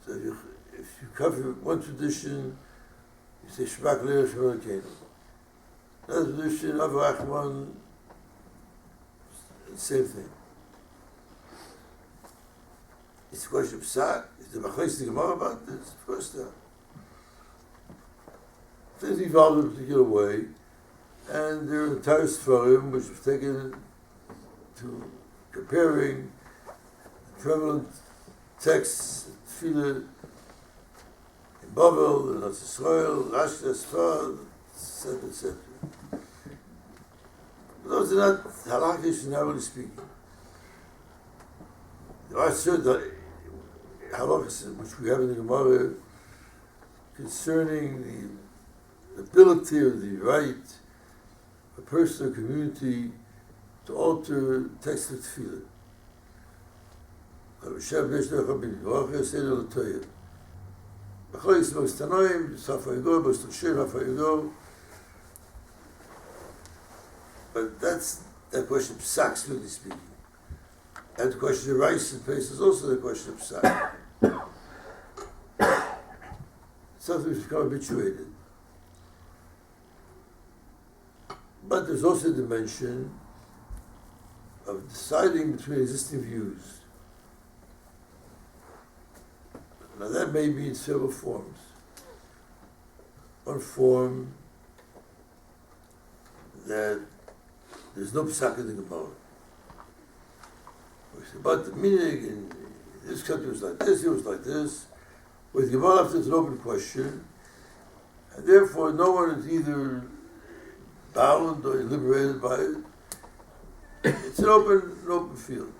B: So if you cover one tradition, you say Shmak Leir Shemar Keinu. Another tradition, Avu Achman, same thing. It's a question of psak. Is the Machais the Gemara about this? Of course not. Things evolved in a particular way, and there are entire Sfarim which have taken to comparing prevalent texts, Tefillah in Babel, in Yisrael, Rashi, Sfar, etc., etc. Those are not halakhish, narrowly speaking. There are certain halachas which we have in the Gemara concerning the ability or the right of a person or community to alter text of Tefillah. Machlokes amongst Tanoim, just how far you go, most Shir, how far you go. But that's the question of psak, strictly speaking. And the question of rice and paste is also the question of psak. Something which become habituated. But there's also a dimension of deciding between existing views. Now that may be in several forms. One form that there's no psak in the Gemara. But the Minhag in this country was like this, it was like this. With Gemara, it's an open question, and therefore no one is either bound or liberated by it. It's an open field.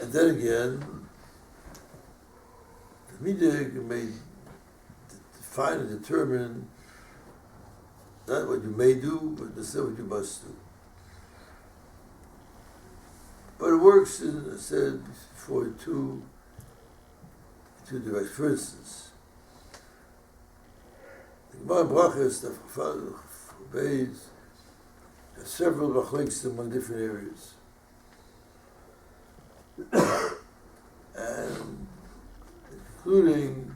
B: And then again, the Minhag may define and determine not what you may do, but instead what you must do. But it works, as I said before, two directions. For instance, the Gemara Brachas, the Beis, have several machlokes among different areas. And including,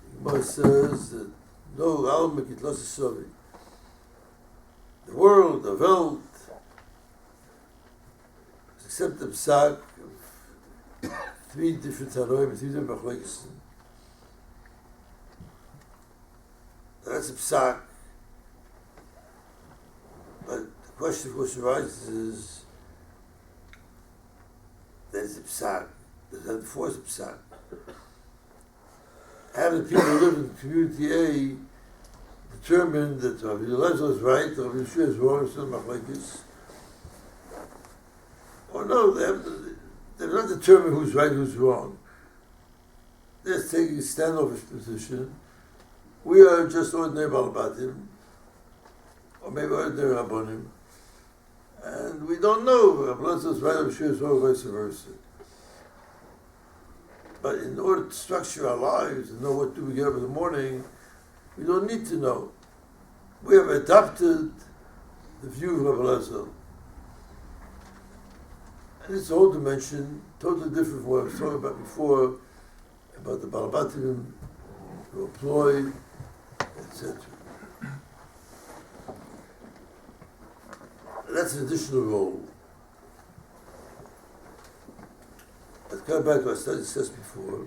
B: the Gemara says that no alma kitlas sovi. The world, the Welt, except the psak of three different Tanoim, three different machlokes. That's a psak. But the question of course arises is, there's a psak, does that enforce a psak? Have the people who live in community A determined that Rabbi Eliezer is right, Rabbi Yeshua is wrong, it's not machlokes? Or no, they've not determined who's right, who's wrong. They're taking a standoffish position. We are just ordinary Balabatim, or maybe ordinary Rabbonim, and we don't know Rabbi Eliezer is right, Rabbi Yeshua is wrong, vice versa. But in order to structure our lives and know what do we get up in the morning, we don't need to know. We have adopted the view of Rabbi Eliezer. And it's a whole dimension, totally different from what I was talking about before, about the Balabatim who employ, etc. That's an additional role. But coming back to what I discussed before,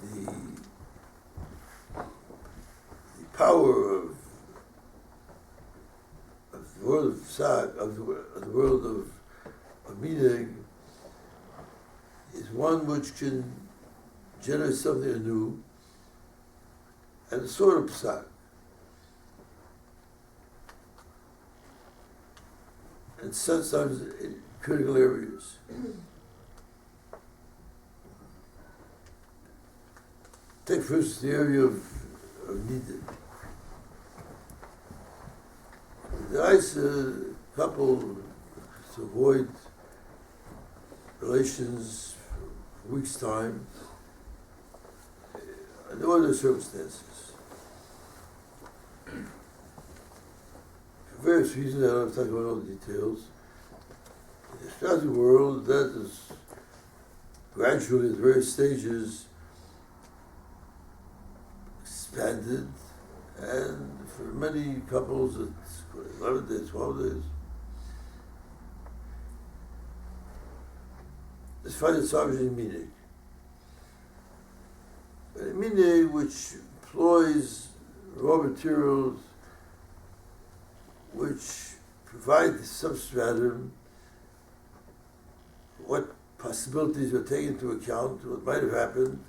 B: the power of the world of psak, of the world of Minhag, is one which can generate something anew, and a sort of psak. And sometimes in critical areas. Take first the area of Nidin. The ice couple to avoid relations for a week's time under other circumstances. For various reasons, I don't have to talk about all the details. In the Islamic world, that is gradually at various stages expanded, and for many couples it's 11 days, 12 days. Let's find its origin in Minhag. But a Minhag which employs raw materials which provide the substratum, what possibilities are taken into account, what might have happened,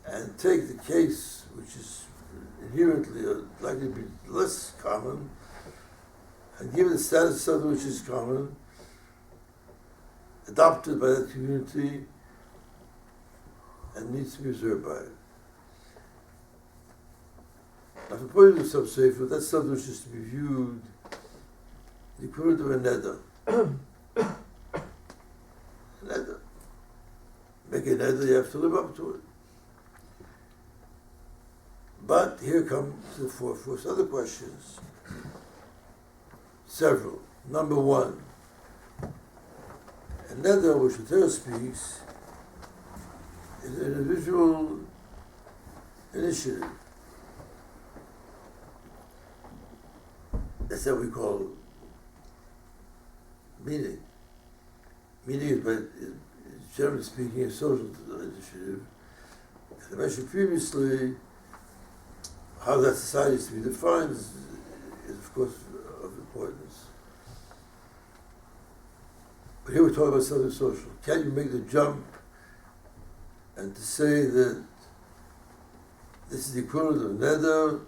B: and take the case which is inherently likely to be less common, and give it the status of something which is common, adopted by that community, and needs to be observed by it. Now, from the point of view of some sefer, that's something which is to be viewed the equivalent of a neder. Neder. Make a neder, you have to live up to it. But here comes the first other questions. Several. Number one, a neder which the Torah speaks is an individual initiative. That's what we call meaning. Meaning is, generally speaking, a social initiative. As I mentioned previously, how that society is to be defined is of course, of importance. But here we're talking about something social. Can you make the jump and to say that this is the equivalent of neder?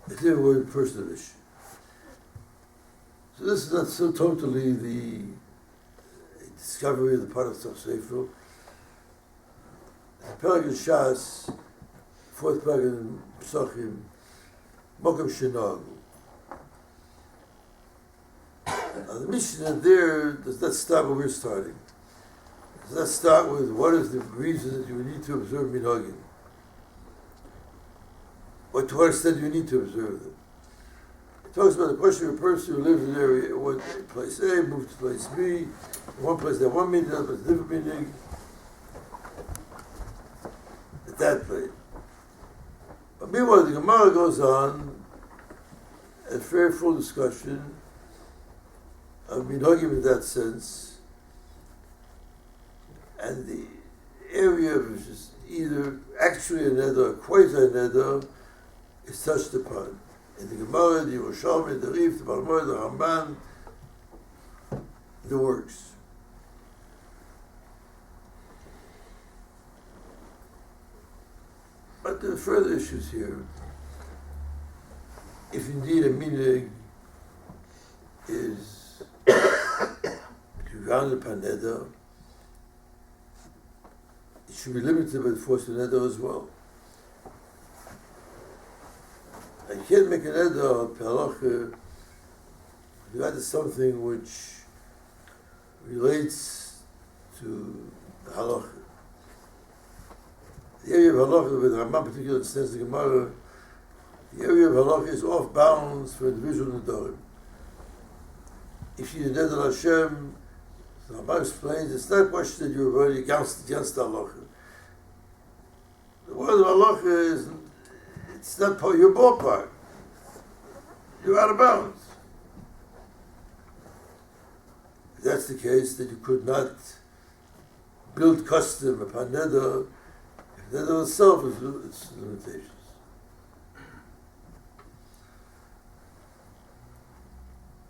B: It's never a personal issue. So this is not so totally the discovery of the part of Sefer. The Perek in Shas, fourth Perek in Pesachim, Mokum Shenag. Now the Mishnah there does not start where we're starting. Does not start with what is the reason that you need to observe Minhagim. Or to what extent do you need to observe them? It talks about the question of a person who lives in an area, one place A, moves to place B, in one place they have one meaning, another place a different meaning. At that place. But meanwhile, the Gemara goes on a very full discussion of Minhagim in that sense, and the area which is either actually a neder or quasi-neder is touched upon. In the Gemara, the Yerushalmi, the Rif, the Balmor, the Ramban, the works. But there are further issues here. If indeed a minhag is grounded upon neder, it should be limited by the force of neder as well. I can't make an neder halacha if that is something which relates to the halacha. The area of halacha, with Ramban particularly understands the Gemara, the area of halacha is off bounds for individual nedarim. If you neder Hashem, the Ramban explains, it's not a question that you're already against the halacha. The word of halacha is, it's not part of your ballpark. You're out of bounds. If that's the case, then you could not build custom upon neder. If neder itself is its limitations.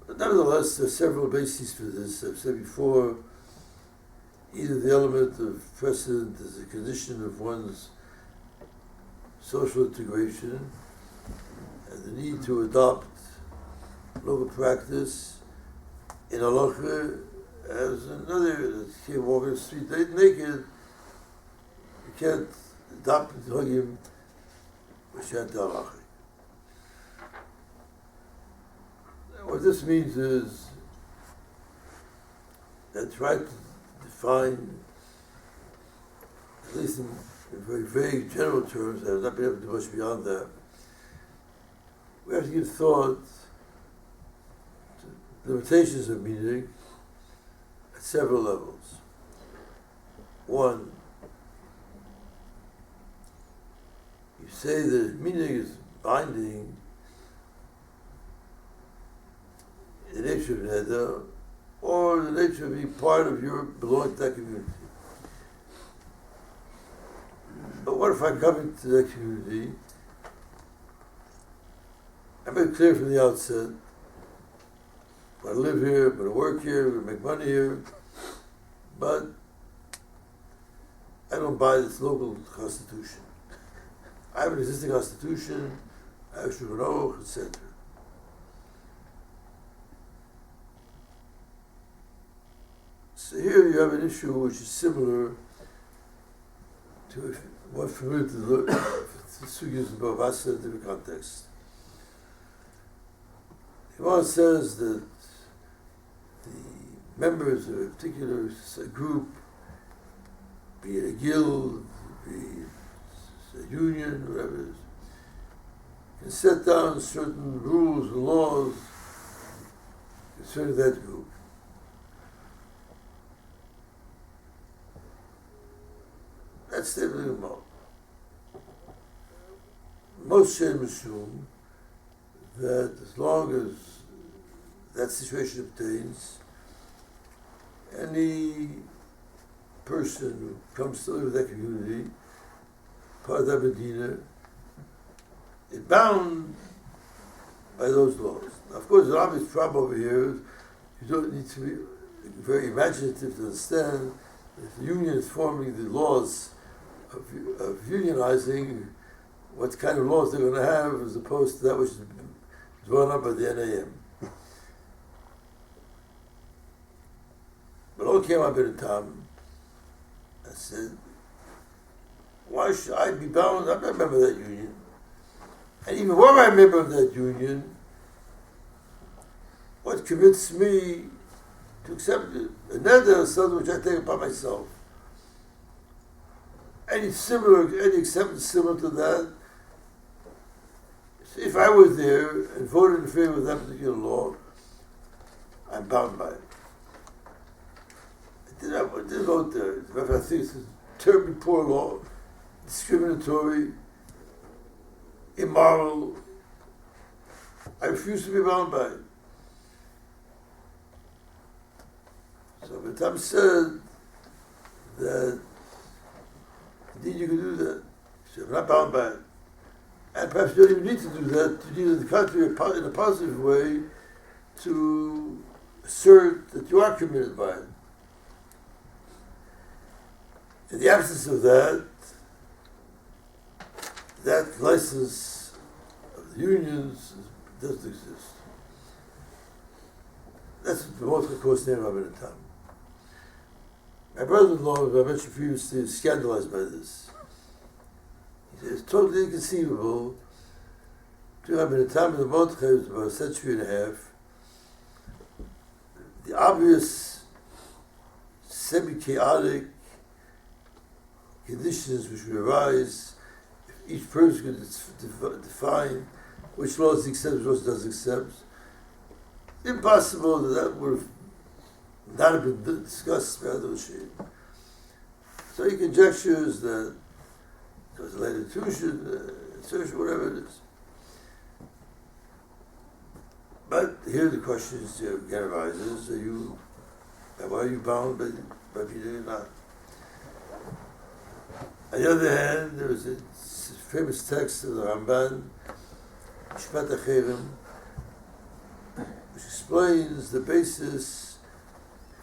B: But nevertheless, there are several bases for this. I've said before, either the element of precedent is a condition of one's social integration and the need to adopt local practice in halacha as another. You can't walk in the street naked. You can't adopt minhagim which aren't halacha. What this means is that try to define, at least in very vague general terms, I have not been able to do much beyond that. We have to give thought to the limitations of minhag at several levels. One, you say that minhag is binding in the nature of neder, or the nature of being part of your belonging to that community. But what if I come into that community? I made it clear from the outset, I'm going to live here, I'm going to work here, I'm going to make money here, but I don't buy this local constitution. I have an existing constitution, I have shulchan, etc. So here you have an issue which is similar to, if one familiar to the sugyas of Bavasa in different context. Gemara says that the members of a particular group, be it a guild, be it a union, whatever it is, can set down certain rules and laws concerning that group. That's the Gemara. Most Shem assume that as long as that situation obtains, any person who comes to live with that community, part of that Medina, is bound by those laws. Now, of course, the obvious problem over here is you don't need to be very imaginative to understand that if the union is forming the laws of unionizing, what kind of laws they're going to have as opposed to that which is drawn up by the NAM. But all came up in a time. I said, why should I be bound? I'm not a member of that union. And even when I'm a member of that union, what commits me to accept a neder is something which I take upon myself. Any acceptance similar to that, if I was there and voted in favor of that particular law, I'm bound by it. I didn't vote there. I think it's a terribly poor law, discriminatory, immoral. I refuse to be bound by it. So the Tam said that indeed you can do that. So I'm not bound by it. And perhaps you don't even need to do that. You need, on the contrary, in a positive way, to assert that you are committed by it. In the absence of that, that license of the unions doesn't exist. That's the most, of course, name of it in time. My brother-in-law, as I mentioned previously, is scandalized by this. He says, it's totally inconceivable to have been a time in the Mordechai, about a century and a half, the obvious semi-chaotic conditions which would arise if each person could define which laws he accepts, which laws he doesn't accept. Impossible that would have not have been discussed by other Shia. So he conjectures that there was a late intuition, insertion, whatever it is. But here the question is, again arises, why are you bound by Peter or not? On the other hand, there is a famous text of the Ramban, Mishpat Aharon, which explains the basis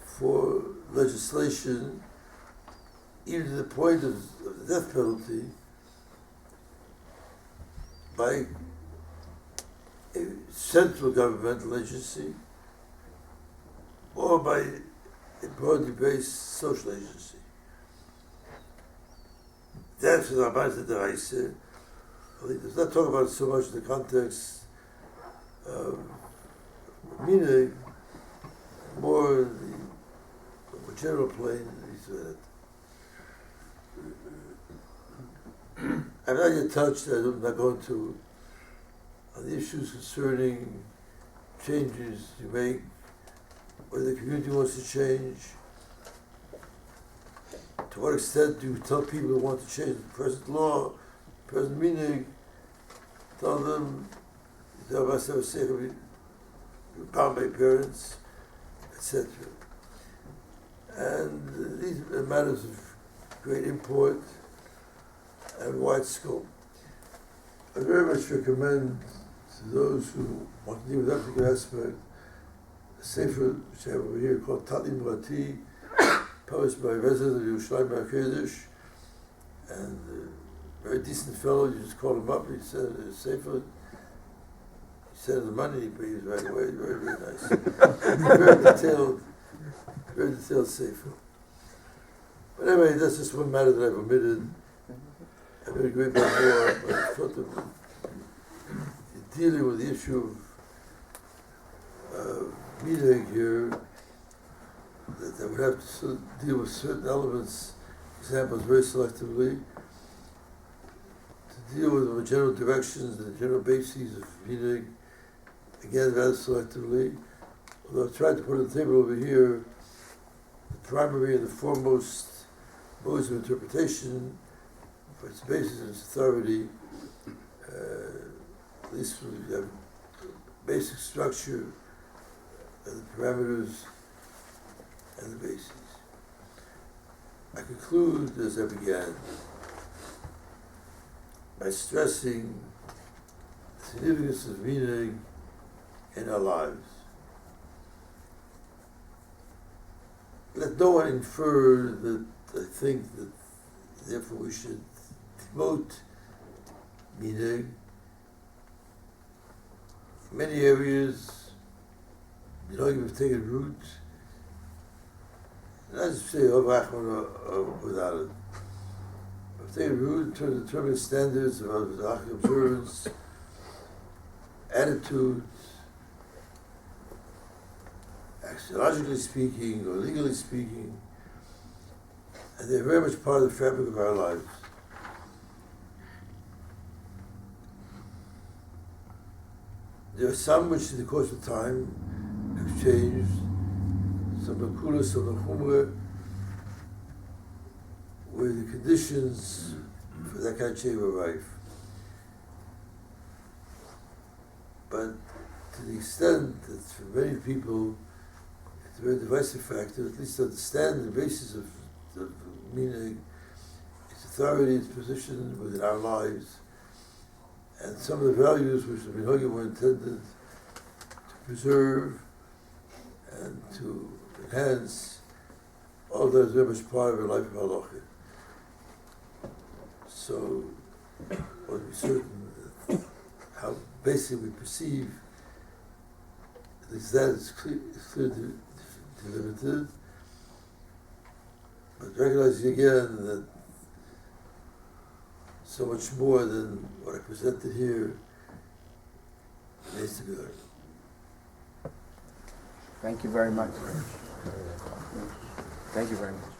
B: for legislation, even to the point of the death penalty, by a central governmental agency or by a broadly based social agency. That's what Rabban said that I said. He does not talk about it so much in the context of Minhag, more in the general plane. He said, I'm not yet touched, I'm not going to, on the issues concerning changes you make, whether the community wants to change. To what extent do you tell people who want to change the present law, present meaning, tell them, you're bound by parents, etc. And these are matters of great import and wide scope. I very much recommend to those who want to deal with that particular aspect a sefer which I have over here called Talim Rati, published by a resident of Yerushalayim HaKodesh, and a very decent fellow. You just call him up, he said a sefer, he sent him the money, he pays right away. Very, very nice. Very detailed sefer. But anyway, that's just one matter that I've omitted. I'm going to go into more, but I thought of dealing with the issue Minhag here that would have to deal with certain elements, examples very selectively, to deal with the general directions and the general bases of Minhag, again rather selectively. Although I've tried to put on the table over here the primary and the foremost modes of interpretation for its basis and its authority, at least we have basic structure and the parameters and the bases. I conclude as I began by stressing the significance of Minhag in our lives. Let no one infer that I think that therefore we should demote Minhag. In many areas, Minhagim have taken root, not just say of Aharon or without it. Have taken root in terms of determining standards of Aharon observance, attitudes, axiologically speaking or legally speaking, and they're very much part of the fabric of our lives. There are some which in the course of time have changed, some Nakula, some Nachumra, where the conditions for that kind of change were rife. But to the extent that for many people it's a very divisive factor, at least to understand the basis of Minhag, its authority, its position within our lives, and some of the values which the Minhagim were intended to preserve and to enhance, all that is very much part of our life of halacha. So, want to be certain that how basically we perceive, at least that is clear delimited, but recognizing again that so much more than what I presented here needs to be learned.
A: Thank you very much. Thank you very much.